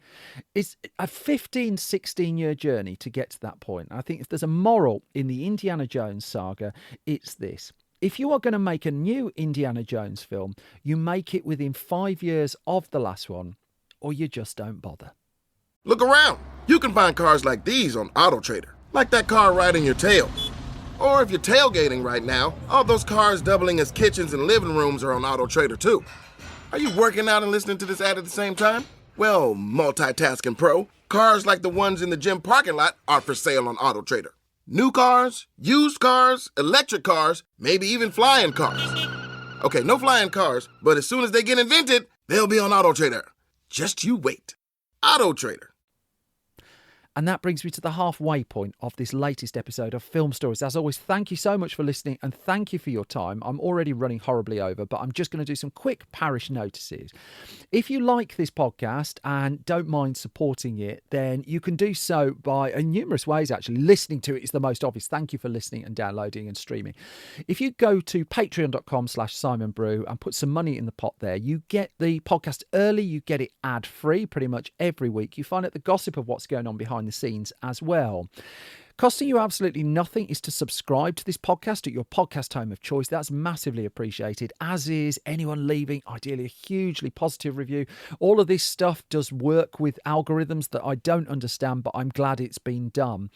It's a 15, 16-year journey to get to that point. I think if there's a moral in the Indiana Jones saga, it's this. If you are going to make a new Indiana Jones film, you make it within 5 years of the last one, or you just don't bother. Look around. You can find cars like these on AutoTrader, like that car right in your tail. Or if you're tailgating right now, all those cars doubling as kitchens and living rooms are on AutoTrader too. Are you working out and listening to this ad at the same time? Well, multitasking pro, cars like the ones in the gym parking lot are for sale on AutoTrader. New cars, used cars, electric cars, maybe even flying cars. Okay, no flying cars, but as soon as they get invented, they'll be on AutoTrader. Just you wait. AutoTrader. And that brings me to the halfway point of this latest episode of Film Stories. As always, thank you so much for listening and thank you for your time. I'm already running horribly over, but I'm just going to do some quick parish notices. If you like this podcast and don't mind supporting it, then you can do so by numerous ways, actually. Listening to it is the most obvious. Thank you for listening and downloading and streaming. If you go to patreon.com/SimonBrew and put some money in the pot there, you get the podcast early, you get it ad-free pretty much every week. You find out the gossip of what's going on behind the scenes as well. Costing you absolutely nothing is to subscribe to this podcast at your podcast home of choice. That's massively appreciated, as is anyone leaving ideally a hugely positive review. All of this stuff does work with algorithms that I don't understand, but I'm glad it's been done.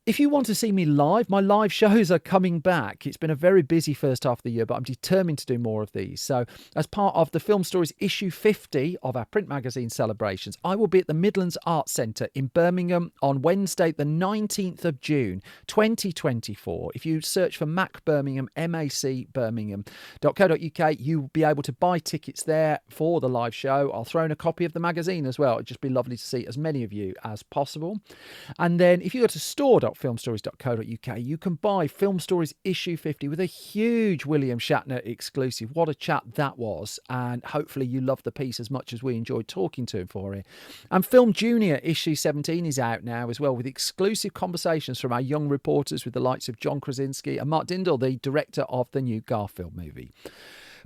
If you want to see me live, my live shows are coming back. It's been a very busy first half of the year, but I'm determined to do more of these. So as part of the Film Stories issue 50 of our print magazine celebrations, I will be at the Midlands Arts Centre in Birmingham on Wednesday, the 19th of June, 2024. If you search for Mac Birmingham, macbirmingham.co.uk, you'll be able to buy tickets there for the live show. I'll throw in a copy of the magazine as well. It'd just be lovely to see as many of you as possible. And then if you go to store.filmstories.co.uk, you can buy Film Stories issue 50 with a huge William Shatner exclusive. What a chat that was, and hopefully you love the piece as much as we enjoyed talking to him for it. And Film Junior issue 17 is out now as well, with exclusive conversations from our young reporters with the likes of John Krasinski and Mark Dindal, the director of the new Garfield movie.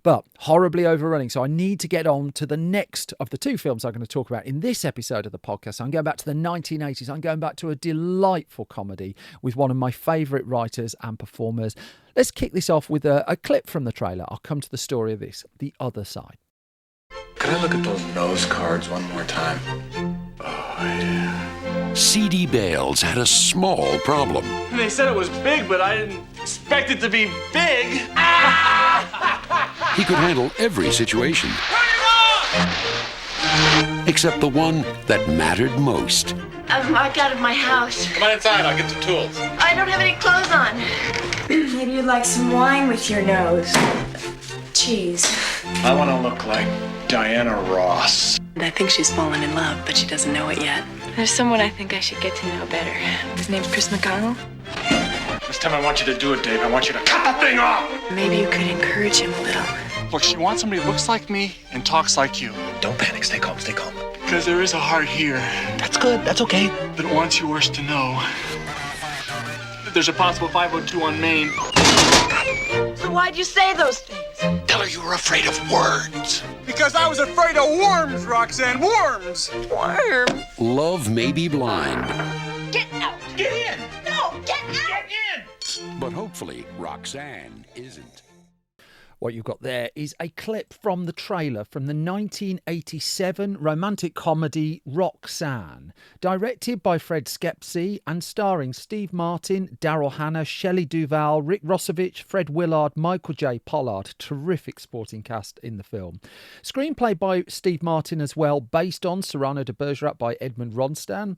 But horribly overrunning, so I need to get on to the next of the two films I'm going to talk about in this episode of the podcast. I'm going back to the 1980s. I'm going back to a delightful comedy with one of my favourite writers and performers. Let's kick this off with a clip from the trailer. I'll come to the story of this, The Other Side. Can I look at those nose cards one more time? Oh, yeah. C.D. Bales had a small problem. They said it was big, but I didn't expect it to be big. He could handle every situation. Except the one that mattered most. I'm locked out of my house. Come on inside, I'll get the tools. I don't have any clothes on. Maybe you'd like some wine with your nose. Cheese. I want to look like Diana Ross. I think she's fallen in love, but she doesn't know it yet. There's someone I think I should get to know better. His name's Chris McConnell. This time I want you to do it, Dave. I want you to cut the thing off! Maybe you could encourage him a little. Look, she wants somebody who looks like me and talks like you. Don't panic. Stay calm. Stay calm. Because there is a heart here. That's good. That's okay. That wants yours to know that there's a possible 502 on Main. So why'd you say those things? Tell her you were afraid of words. Because I was afraid of worms, Roxanne. Worms! Worm. Love may be blind. Get out. Get in! No, get out. Get in! But hopefully, Roxanne isn't. What you've got there is a clip from the trailer from the 1987 romantic comedy Roxanne, directed by Fred Skepsey and starring Steve Martin, Daryl Hannah, Shelley Duvall, Rick Rossovich, Fred Willard, Michael J. Pollard. Terrific sporting cast in the film. Screenplay by Steve Martin as well, based on Cyrano de Bergerac by Edmond Ronstan.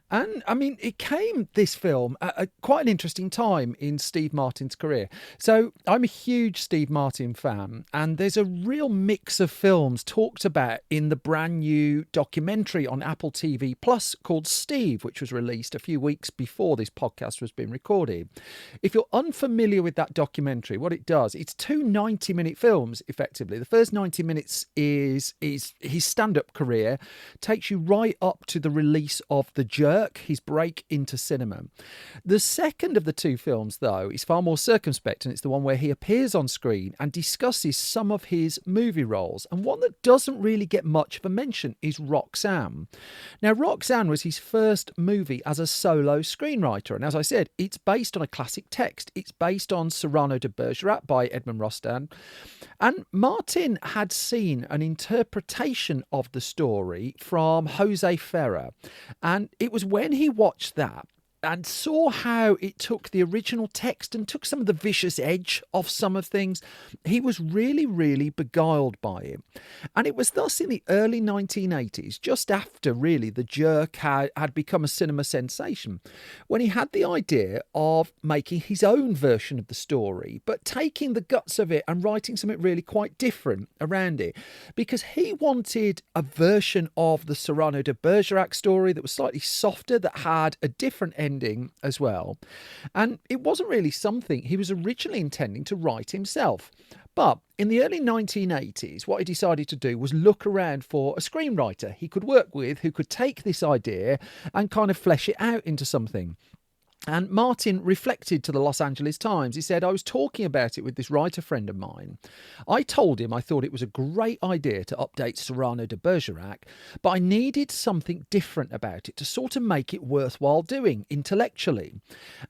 And, I mean, it came, this film, at quite an interesting time in Steve Martin's career. So I'm a huge Steve Martin fan, and there's a real mix of films talked about in the brand new documentary on Apple TV Plus called Steve, which was released a few weeks before this podcast was being recorded. If you're unfamiliar with that documentary, what it does, it's two 90-minute films, effectively. The first 90 minutes is his stand-up career, takes you right up to the release of The Jerk, his break into cinema. The second of the two films, though, is far more circumspect, and it's the one where he appears on screen and discusses some of his movie roles. And one that doesn't really get much of a mention is Roxanne. Now, Roxanne was his first movie as a solo screenwriter. And as I said, it's based on a classic text. It's based on Cyrano de Bergerac by Edmond Ronstan. And Martin had seen an interpretation of the story from Jose Ferrer. And it was when he watched that and saw how it took the original text and took some of the vicious edge off some of things, he was really, really beguiled by it. And it was thus in the early 1980s, just after really The Jerk had become a cinema sensation, when he had the idea of making his own version of the story, but taking the guts of it and writing something really quite different around it, because he wanted a version of the Cyrano de Bergerac story that was slightly softer, that had a different ending as well. And it wasn't really something he was originally intending to write himself. But in the early 1980s, what he decided to do was look around for a screenwriter he could work with who could take this idea and kind of flesh it out into something. And Martin reflected to the Los Angeles Times. He said, I was talking about it with this writer friend of mine. I told him I thought it was a great idea to update Cyrano de Bergerac, but I needed something different about it to sort of make it worthwhile doing intellectually.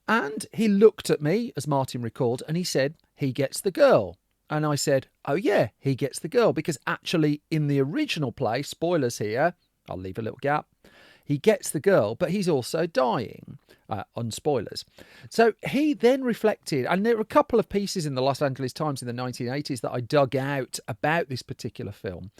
And he looked at me, as Martin recalled, and he said, he gets the girl. And I said, oh yeah, he gets the girl, because actually in the original play, spoilers here, I'll leave a little gap, he gets the girl, but he's also dying. On spoilers. So he then reflected, and there were a couple of pieces in the Los Angeles Times in the 1980s that I dug out about this particular film.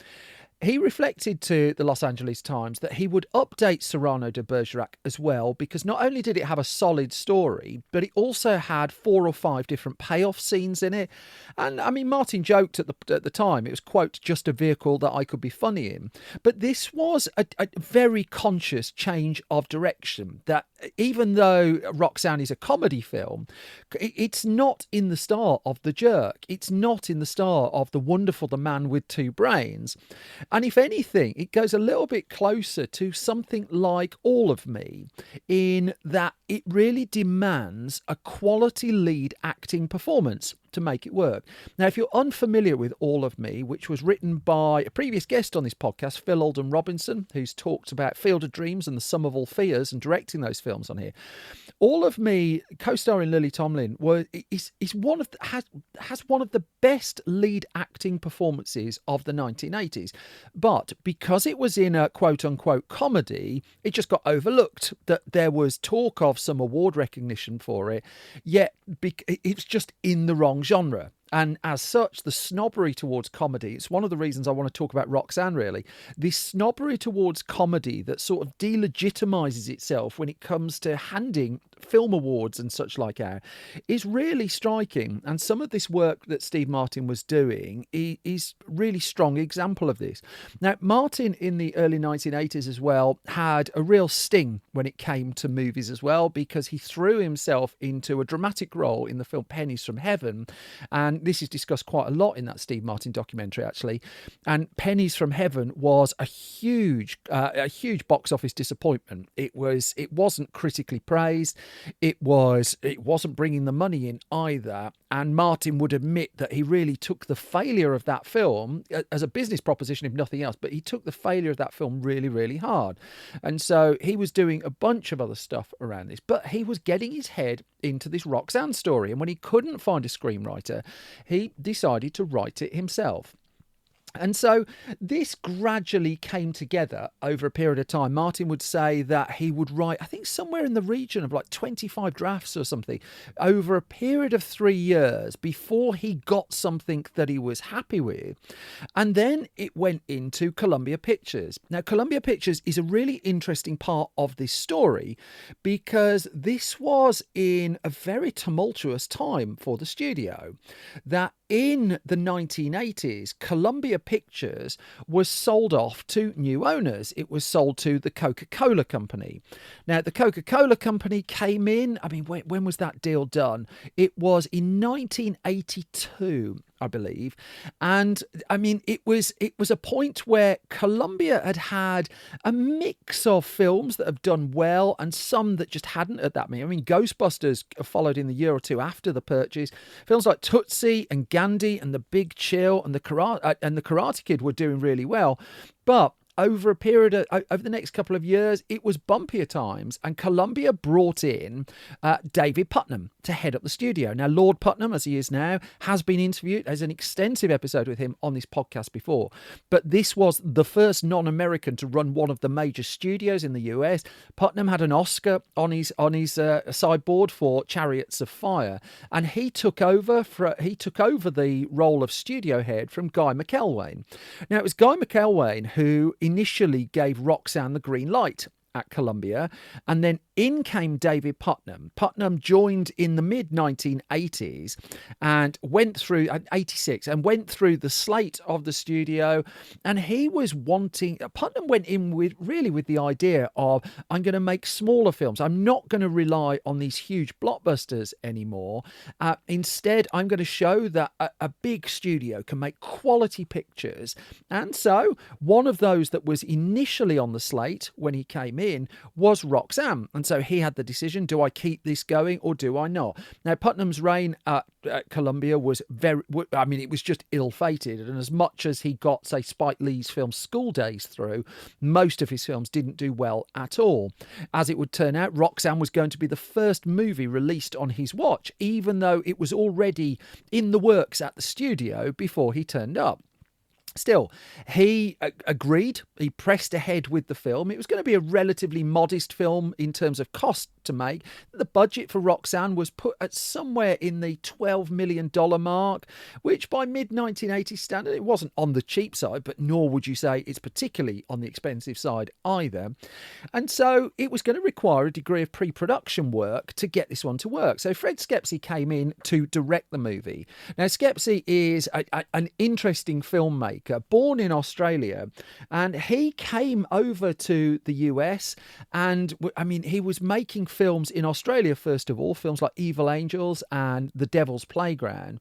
He reflected to the Los Angeles Times that he would update Cyrano de Bergerac as well, because not only did it have a solid story, but it also had 4 or 5 different payoff scenes in it. And I mean, Martin joked at the time, it was, quote, just a vehicle that I could be funny in. But this was a very conscious change of direction, that even though Roxanne is a comedy film, it's not in the style of The Jerk. It's not in the style of The Wonderful, the Man with Two Brains. And if anything, it goes a little bit closer to something like All of Me, in that it really demands a quality lead acting performance to make it work. Now, if you're unfamiliar with All of Me, which was written by a previous guest on this podcast, Phil Alden Robinson, who's talked about Field of Dreams and The Sum of All Fears and directing those films on here. All of Me, co-starring Lily Tomlin, has one of the best lead acting performances of the 1980s. But because it was in a quote-unquote comedy, it just got overlooked. That there was talk of some award recognition for it, yet it's just in the wrong genre. And as such, the snobbery towards comedy, it's one of the reasons I want to talk about Roxanne, really. This snobbery towards comedy that sort of delegitimizes itself when it comes to handing film awards and such like out is really striking. And some of this work that Steve Martin was doing is really strong example of this. Now, Martin in the early 1980s as well had a real sting when it came to movies as well, because he threw himself into a dramatic role in the film Pennies from Heaven. And this is discussed quite a lot in that Steve Martin documentary, actually. And Pennies from Heaven was a huge box office disappointment. It wasn't critically praised. It wasn't bringing the money in either. And Martin would admit that he really took the failure of that film as a business proposition, if nothing else, but he took the failure of that film really, really hard. And so he was doing a bunch of other stuff around this, but he was getting his head into this Roxanne story. And when he couldn't find a screenwriter, he decided to write it himself. And so this gradually came together over a period of time. Martin would say that he would write, I think, somewhere in the region of like 25 drafts or something over a period of 3 years before he got something that he was happy with. And then it went into Columbia Pictures. Now, Columbia Pictures is a really interesting part of this story because this was in a very tumultuous time for the studio. That in the 1980s, Columbia Pictures was sold off to new owners. It was sold to the Coca-Cola Company. Now, the Coca-Cola Company came in, I mean, when was that deal done? It was in 1982. I believe. And I mean, it was a point where Columbia had a mix of films that have done well and some that just hadn't at that moment. I mean, Ghostbusters followed in the year or two after the purchase. Films like Tootsie and Gandhi and The Big Chill and the Karate Kid were doing really well. But over a period of, over the next couple of years, it was bumpier times, and Columbia brought in David Putnam to head up the studio. Now, Lord Putnam, as he is now, has been interviewed. There's an extensive episode with him on this podcast before, but this was the first non-American to run one of the major studios in the US. Putnam had an Oscar on his sideboard for Chariots of Fire, and he took over the role of studio head from Guy McElwain. Now, it was Guy McElwain who initially gave Roxanne the green light at Columbia, and then in came David Putnam. Putnam joined in the mid-1980s and went through 86 and went through the slate of the studio, and Putnam went in with the idea of, I'm going to make smaller films. I'm not going to rely on these huge blockbusters anymore. Instead, I'm going to show that a big studio can make quality pictures. And so one of those that was initially on the slate when he came in was Roxanne. And so he had the decision, do I keep this going or do I not? Now, Putnam's reign at Columbia was it was just ill-fated. And as much as he got, say, Spike Lee's film School Days through, most of his films didn't do well at all. As it would turn out, Roxanne was going to be the first movie released on his watch, even though it was already in the works at the studio before he turned up. Still, he agreed. He pressed ahead with the film. It was going to be a relatively modest film in terms of cost to make. The budget for Roxanne was put at somewhere in the $12 million mark, which by mid-1980s standard, it wasn't on the cheap side, but nor would you say it's particularly on the expensive side either. And so it was going to require a degree of pre-production work to get this one to work. So Fred Skepsey came in to direct the movie. Now, Skepsey is an interesting filmmaker, born in Australia, and he came over to the US, and I mean, he was making films in Australia first of all, films like Evil Angels and The Devil's Playground,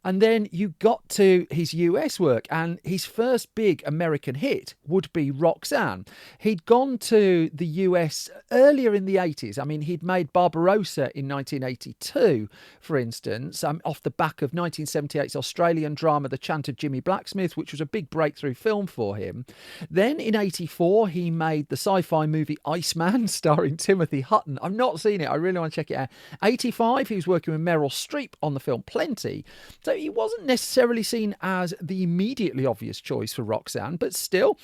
and then you got to his US work, and his first big American hit would be Roxanne. He'd gone to the US earlier in the 80s. I mean, he'd made Barbarossa in 1982, for instance, off the back of 1978's Australian drama The Chant of Jimmy Blacksmith, which was a big breakthrough film for him. Then in 84, he made the sci-fi movie Iceman, starring Timothy Hutton. I've not seen it. I really want to check it out. 85, he was working with Meryl Streep on the film Plenty. So he wasn't necessarily seen as the immediately obvious choice for Roxanne, but still,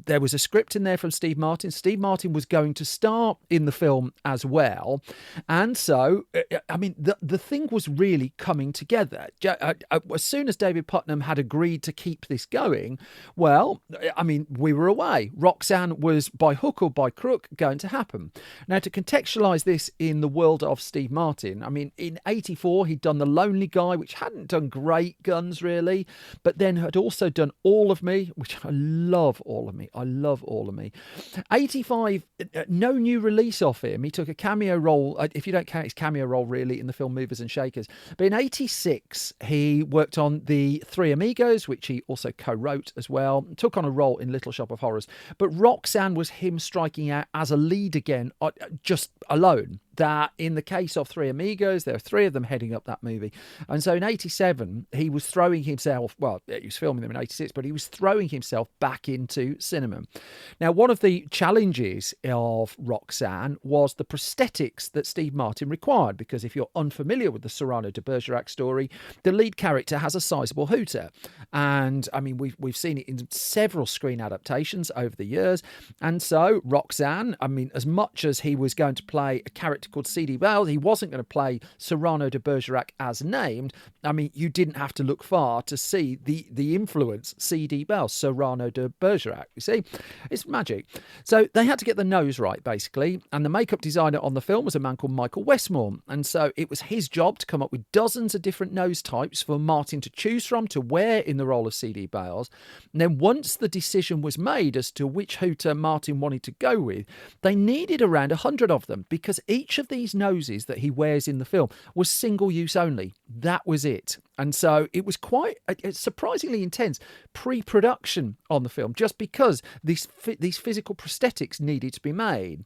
there was a script in there from Steve Martin. Steve Martin was going to star in the film as well. And so, I mean, the thing was really coming together. As soon as David Putnam had agreed to keep this going, well, I mean, we were away. Roxanne was by hook or by crook going to happen. Now, to contextualise this in the world of Steve Martin, I mean, in 84, he'd done The Lonely Guy, which hadn't done great guns, really, but then had also done All of Me, which I love All of Me. I love All of Me. 85, no new release off him. He took a cameo role, if you don't count his cameo role, really, in the film Movers and Shakers. But in 86, he worked on The Three Amigos, which he also co-wrote as well, took on a role in Little Shop of Horrors. But Roxanne was him striking out as a lead again, just just alone. That in the case of Three Amigos, there are three of them heading up that movie. And so in 87, he was throwing himself, well, he was filming them in 86, but he was throwing himself back into cinema. Now, one of the challenges of Roxanne was the prosthetics that Steve Martin required, because if you're unfamiliar with the Cyrano de Bergerac story, the lead character has a sizable hooter. And I mean, we've seen it in several screen adaptations over the years. And so Roxanne, I mean, as much as he was going to play a character called C.D. Bales, he wasn't going to play Cyrano de Bergerac as named. I mean, you didn't have to look far to see the influence C.D. Bales, Cyrano de Bergerac. You see, it's magic. So they had to get the nose right, basically, and the makeup designer on the film was a man called Michael Westmore, and so it was his job to come up with dozens of different nose types for Martin to choose from to wear in the role of C.D. Bales. And then once the decision was made as to which hooter Martin wanted to go with, they needed around 100 of them, because each of these noses that he wears in the film was single use only. That was it. And so it was quite surprisingly intense pre-production on the film, just because these physical prosthetics needed to be made.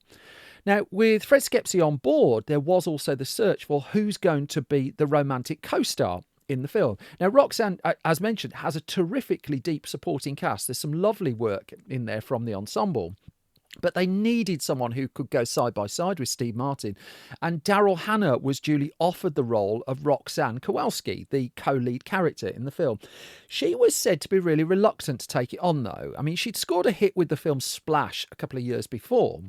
Now, with Fred Skepsey on board, there was also the search for who's going to be the romantic co-star in the film. Now, Roxanne, as mentioned, has a terrifically deep supporting cast. There's some lovely work in there from the ensemble. But they needed someone who could go side by side with Steve Martin. And Daryl Hannah was duly offered the role of Roxanne Kowalski, the co-lead character in the film. She was said to be really reluctant to take it on, though. I mean, she'd scored a hit with the film Splash a couple of years before.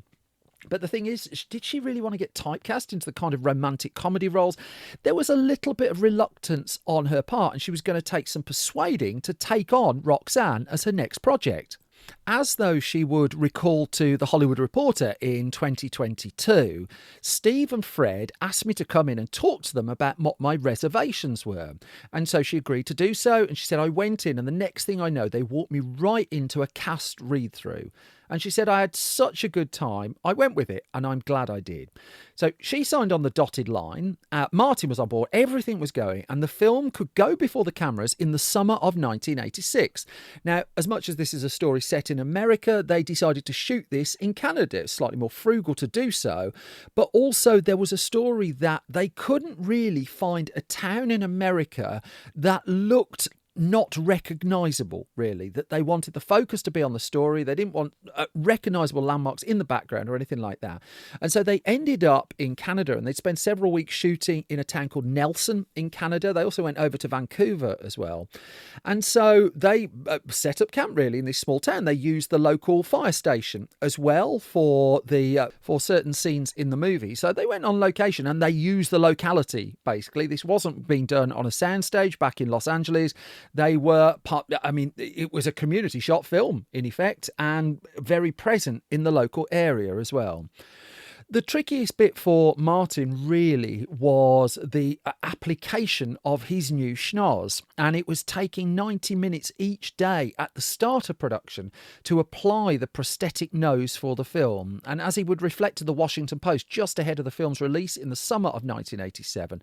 But the thing is, did she really want to get typecast into the kind of romantic comedy roles? There was a little bit of reluctance on her part, and she was going to take some persuading to take on Roxanne as her next project. As though she would recall to The Hollywood Reporter in 2022, Steve and Fred asked me to come in and talk to them about what my reservations were. And so she agreed to do so. And she said, I went in, and the next thing I know, they walked me right into a cast read-through. And she said, I had such a good time. I went with it, and I'm glad I did. So she signed on the dotted line. Martin was on board. Everything was going. And the film could go before the cameras in the summer of 1986. Now, as much as this is a story set in America, they decided to shoot this in Canada. It's slightly more frugal to do so. But also there was a story that they couldn't really find a town in America that looked not recognisable, really, that they wanted the focus to be on the story. They didn't want recognisable landmarks in the background or anything like that. And so they ended up in Canada, and they'd spent several weeks shooting in a town called Nelson in Canada. They also went over to Vancouver as well. And so they set up camp, really, in this small town. They used the local fire station as well for certain scenes in the movie. So they went on location and they used the locality, basically. This wasn't being done on a soundstage back in Los Angeles. They were it was a community shot film, in effect, and very present in the local area as well. The trickiest bit for Martin really was the application of his new schnoz, and it was taking 90 minutes each day at the start of production to apply the prosthetic nose for the film. And as he would reflect to the Washington Post just ahead of the film's release in the summer of 1987,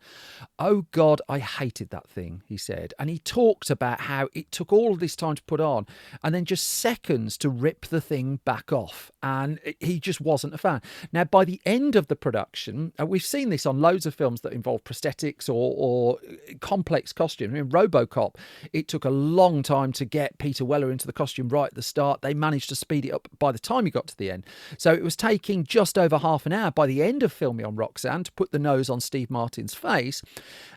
"Oh God, I hated that thing," he said. And he talked about how it took all of this time to put on and then just seconds to rip the thing back off. And he just wasn't a fan. Now, by the end of the production, we've seen this on loads of films that involve prosthetics or complex costume. I mean, RoboCop, it took a long time to get Peter Weller into the costume right at the start. They managed to speed it up by the time he got to the end. So it was taking just over half an hour by the end of filming on Roxanne to put the nose on Steve Martin's face.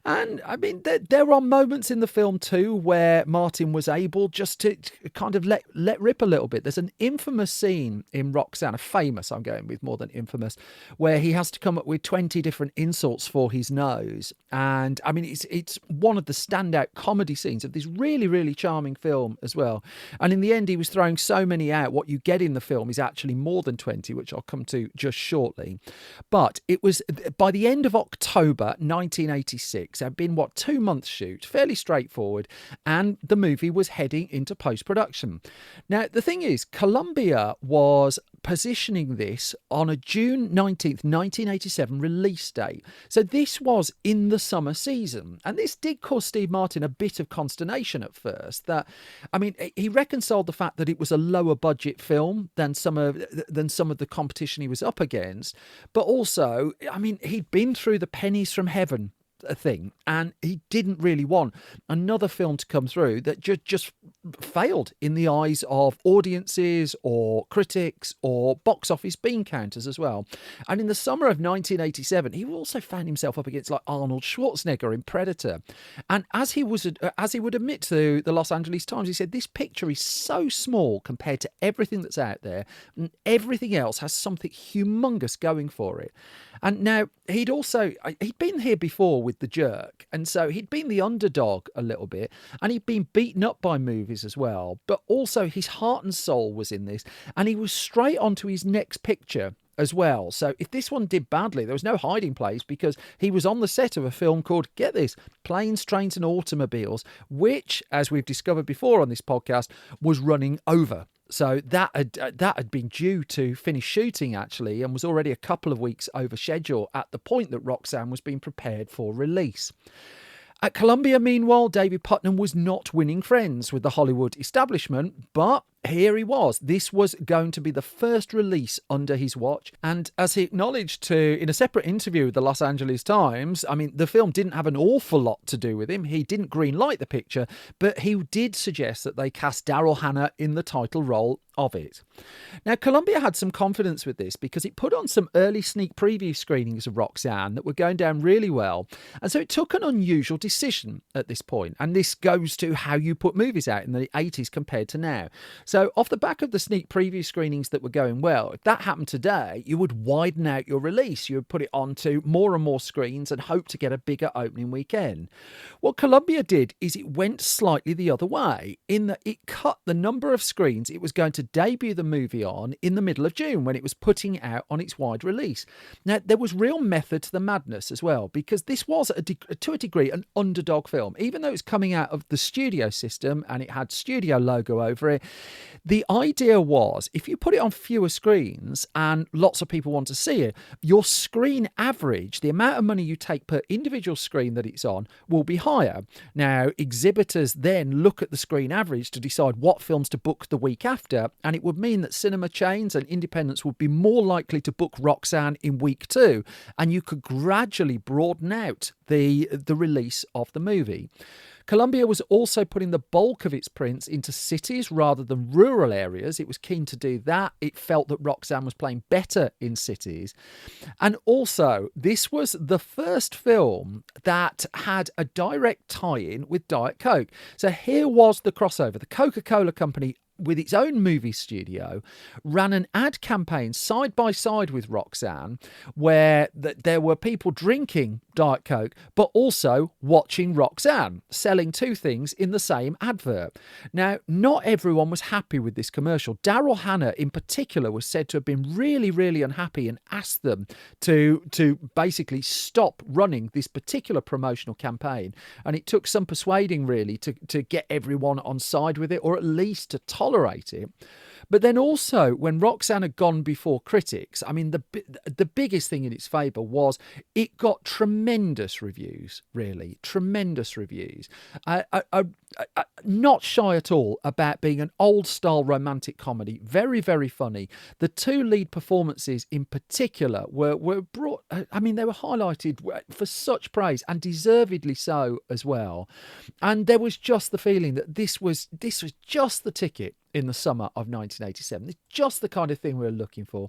And I mean, there are moments in the film too where Martin was able just to kind of let rip a little bit. There's an infamous scene in Roxanne, famous, I'm going with more than infamous, where he has to come up with 20 different insults for his nose. And I mean, it's one of the standout comedy scenes of this really, really charming film as well. And in the end, he was throwing so many out. What you get in the film is actually more than 20, which I'll come to just shortly. But it was by the end of October 1986, it had been 2 months shoot, fairly straightforward, and the movie was heading into post-production. Now, the thing is, Columbia was positioning this on a June 19th, 1987 release date. So this was in the the summer season. And this did cause Steve Martin a bit of consternation at first. He reconciled the fact that it was a lower budget film than some of the competition he was up against. But also, he'd been through the pennies from heaven thing, and he didn't really want another film to come through that just failed in the eyes of audiences or critics or box office bean counters as well. And in the summer of 1987, he also found himself up against like Arnold Schwarzenegger in Predator. And as he would admit to the Los Angeles Times, he said, this picture is so small compared to everything that's out there, and everything else has something humongous going for it. And now he'd been here before with The Jerk, and so he'd been the underdog a little bit, and he'd been beaten up by movies as well, but also his heart and soul was in this, and he was straight on to his next picture as well. So if this one did badly, there was no hiding place, because he was on the set of a film called, get this, Planes, Trains and Automobiles, which, as we've discovered before on this podcast, was running over. So that had been due to finish shooting, actually, and was already a couple of weeks over schedule at the point that Roxanne was being prepared for release. At Columbia, meanwhile, David Putnam was not winning friends with the Hollywood establishment, but here he was. This was going to be the first release under his watch. And as he acknowledged in a separate interview with the Los Angeles Times, the film didn't have an awful lot to do with him. He didn't greenlight the picture, but he did suggest that they cast Daryl Hannah in the title role of it. Now, Columbia had some confidence with this because it put on some early sneak preview screenings of Roxanne that were going down really well. And so it took an unusual decision at this point. And this goes to how you put movies out in the 80s compared to now. So off the back of the sneak preview screenings that were going well, if that happened today, you would widen out your release. You would put it onto more and more screens and hope to get a bigger opening weekend. What Columbia did is it went slightly the other way, in that it cut the number of screens it was going to debut the movie on in the middle of June when it was putting out on its wide release. Now, there was real method to the madness as well, because this was, to a degree, an underdog film. Even though it was coming out of the studio system and it had studio logo over it, the idea was, if you put it on fewer screens and lots of people want to see it, your screen average, the amount of money you take per individual screen that it's on, will be higher. Now, exhibitors then look at the screen average to decide what films to book the week after, and it would mean that cinema chains and independents would be more likely to book Roxanne in week 2, and you could gradually broaden out the release of the movie. Columbia was also putting the bulk of its prints into cities rather than rural areas. It was keen to do that. It felt that Roxanne was playing better in cities. And also, this was the first film that had a direct tie-in with Diet Coke. So here was the crossover. The Coca-Cola company, with its own movie studio, ran an ad campaign side by side with Roxanne, where there were people drinking Diet Coke, but also watching Roxanne, selling two things in the same advert. Now, not everyone was happy with this commercial. Daryl Hannah, in particular, was said to have been really, really unhappy and asked them to basically stop running this particular promotional campaign. And it took some persuading, really, to get everyone on side with it, or at least to tolerate it. But then also, when Roxanne had gone before critics, the biggest thing in its favour was it got tremendous reviews, really. Tremendous reviews. Not shy at all about being an old-style romantic comedy. Very, very funny. The two lead performances in particular were brought... they were highlighted for such praise, and deservedly so as well. And there was just the feeling that this was just the ticket in the summer of 1987. It's just the kind of thing we were looking for.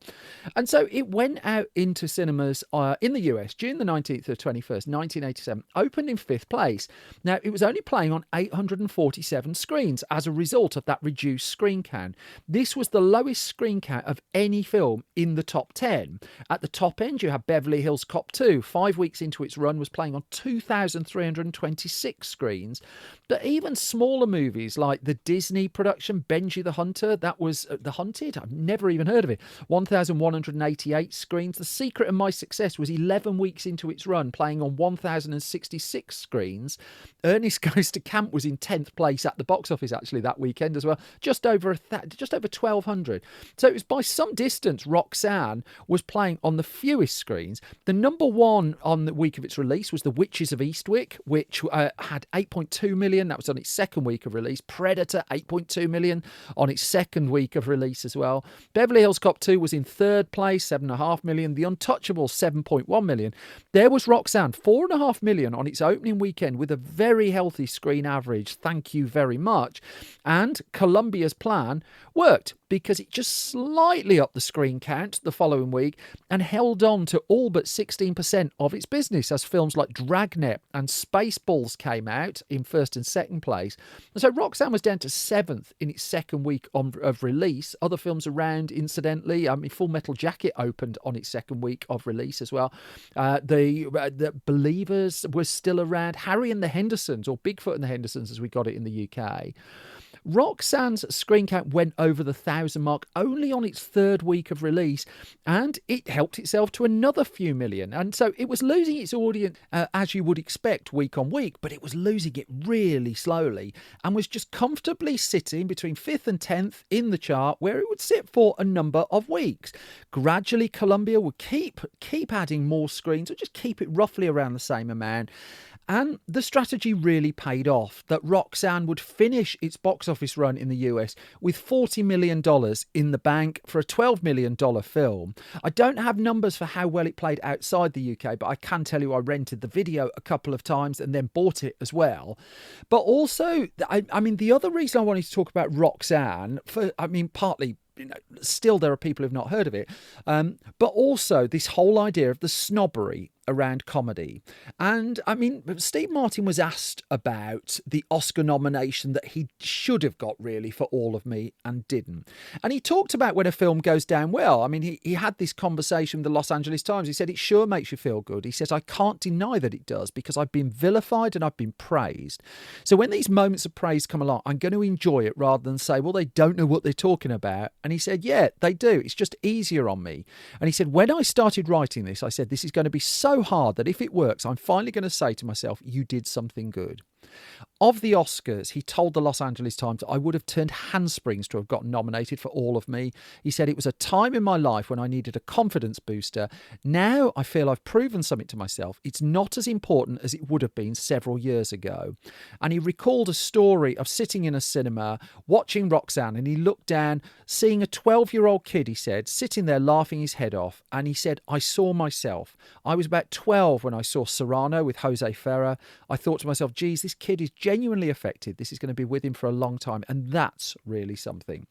And so it went out into cinemas in the US, June the 19th to the 21st, 1987, opened in 5th place. Now, it was only playing on 847 screens as a result of that reduced screen count. This was the lowest screen count of any film in the top 10. At the top end, you have Beverly Hills Cop 2. 5 weeks into its run, was playing on 2,326 screens. But even smaller movies like the Disney production Benjamin Benji the Hunter, that was The Hunted. I've never even heard of it. 1,188 screens. The Secret of My Success was 11 weeks into its run, playing on 1,066 screens. Ernest Goes to Camp was in 10th place at the box office, actually, that weekend as well. Just over 1,200. So it was by some distance, Roxanne was playing on the fewest screens. The number one on the week of its release was The Witches of Eastwick, which had 8.2 million. That was on its second week of release. Predator, 8.2 million on its second week of release as well. Beverly Hills Cop 2 was in third place, 7.5 million. The Untouchables, 7.1 million. There was Roxanne, 4.5 million on its opening weekend with a very healthy screen average. Thank you very much. And Columbia's plan worked because it just slightly upped the screen count the following week and held on to all but 16% of its business as films like Dragnet and Spaceballs came out in first and second place. And so Roxanne was down to 7th in its second week of release. Other films around, incidentally, Full Metal Jacket opened on its second week of release as well. The Believers was still around. Harry and the Hendersons, or Bigfoot and the Hendersons as we got it in the UK. Roxanne's screen count went over the 1,000 mark only on its third week of release, and it helped itself to another few million. And so it was losing its audience, as you would expect, week on week, but it was losing it really slowly and was just comfortably sitting between 5th and 10th in the chart, where it would sit for a number of weeks. Gradually, Columbia would keep adding more screens, or just keep it roughly around the same amount. And the strategy really paid off, that Roxanne would finish its box office run in the US with $40 million in the bank for a $12 million film. I don't have numbers for how well it played outside the UK, but I can tell you I rented the video a couple of times and then bought it as well. But also, the other reason I wanted to talk about Roxanne, partly, still there are people who've not heard of it, but also this whole idea of the snobbery around comedy. And Steve Martin was asked about the Oscar nomination that he should have got really for All of Me and didn't. And he talked about when a film goes down well. He had this conversation with the Los Angeles Times. He said, it sure makes you feel good. He says, I can't deny that it does, because I've been vilified and I've been praised. So when these moments of praise come along, I'm going to enjoy it rather than say, well, they don't know what they're talking about. And he said, yeah, they do. It's just easier on me. And he said, when I started writing this, I said, this is going to be so hard that if it works, I'm finally going to say to myself, you did something good. Of the Oscars, he told the Los Angeles Times, I would have turned handsprings to have gotten nominated for All of Me. He said, it was a time in my life when I needed a confidence booster. Now I feel I've proven something to myself. It's not as important as it would have been several years ago. And he recalled a story of sitting in a cinema, watching Roxanne, and he looked down, seeing a 12-year-old kid, he said, sitting there laughing his head off. And he said, I saw myself. I was about 12 when I saw Cyrano with Jose Ferrer. I thought to myself, geez, this kid is genuinely affected. This is going to be with him for a long time. And that's really something.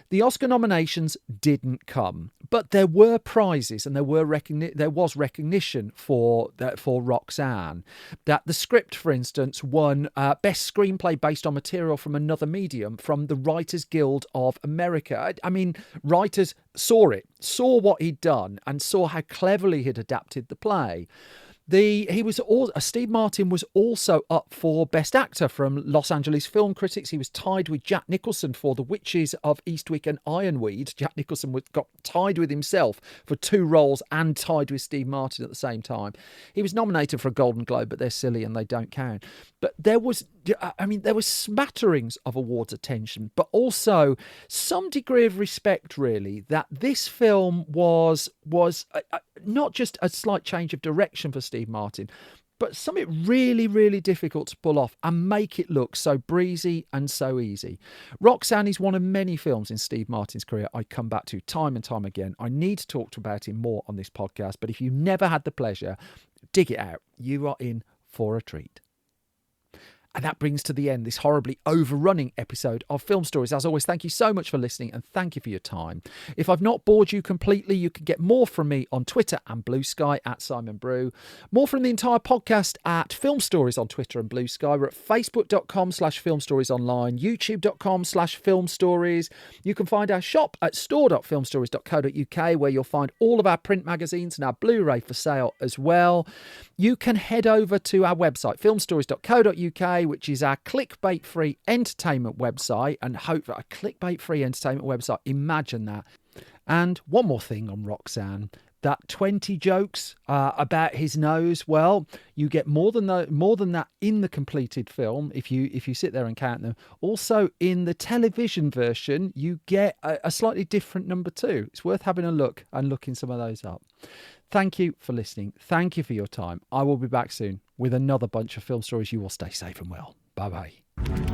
The Oscar nominations didn't come, but there were prizes and there was recognition for Roxanne. That the script, for instance, won Best Screenplay based on material from another medium from the Writers Guild of America. Writers saw what he'd done and saw how cleverly he'd adapted the play. Steve Martin was also up for Best Actor from Los Angeles Film Critics. He was tied with Jack Nicholson for The Witches of Eastwick and Ironweed. Jack Nicholson got tied with himself for 2 roles and tied with Steve Martin at the same time. He was nominated for a Golden Globe, but they're silly and they don't count. But there was smatterings of awards attention, but also some degree of respect, really, that this film was not just a slight change of direction for Steve Martin, but something really, really difficult to pull off and make it look so breezy and so easy. Roxanne is one of many films in Steve Martin's career I come back to time and time again. I need to talk about him more on this podcast, but if you never had the pleasure, dig it out. You are in for a treat. And that brings to the end this horribly overrunning episode of Film Stories. As always, thank you so much for listening and thank you for your time. If I've not bored you completely, you can get more from me on Twitter and Blue Sky at Simon Brew. More from the entire podcast at Film Stories on Twitter and Blue Sky. We're at facebook.com/filmstoriesonline, youtube.com/filmstories. You can find our shop at store.filmstories.co.uk, where you'll find all of our print magazines and our Blu-ray for sale as well. You can head over to our website, filmstories.co.uk, UK, which is our clickbait-free entertainment website, and hope a clickbait-free entertainment website. Imagine that. And one more thing on Roxanne. That 20 jokes about his nose, well, you get more than that in the completed film if you sit there and count them. Also, in the television version, you get a slightly different number too. It's worth having a look and looking some of those up. Thank you for listening. Thank you for your time. I will be back soon with another bunch of film stories. You will stay safe and well. Bye-bye.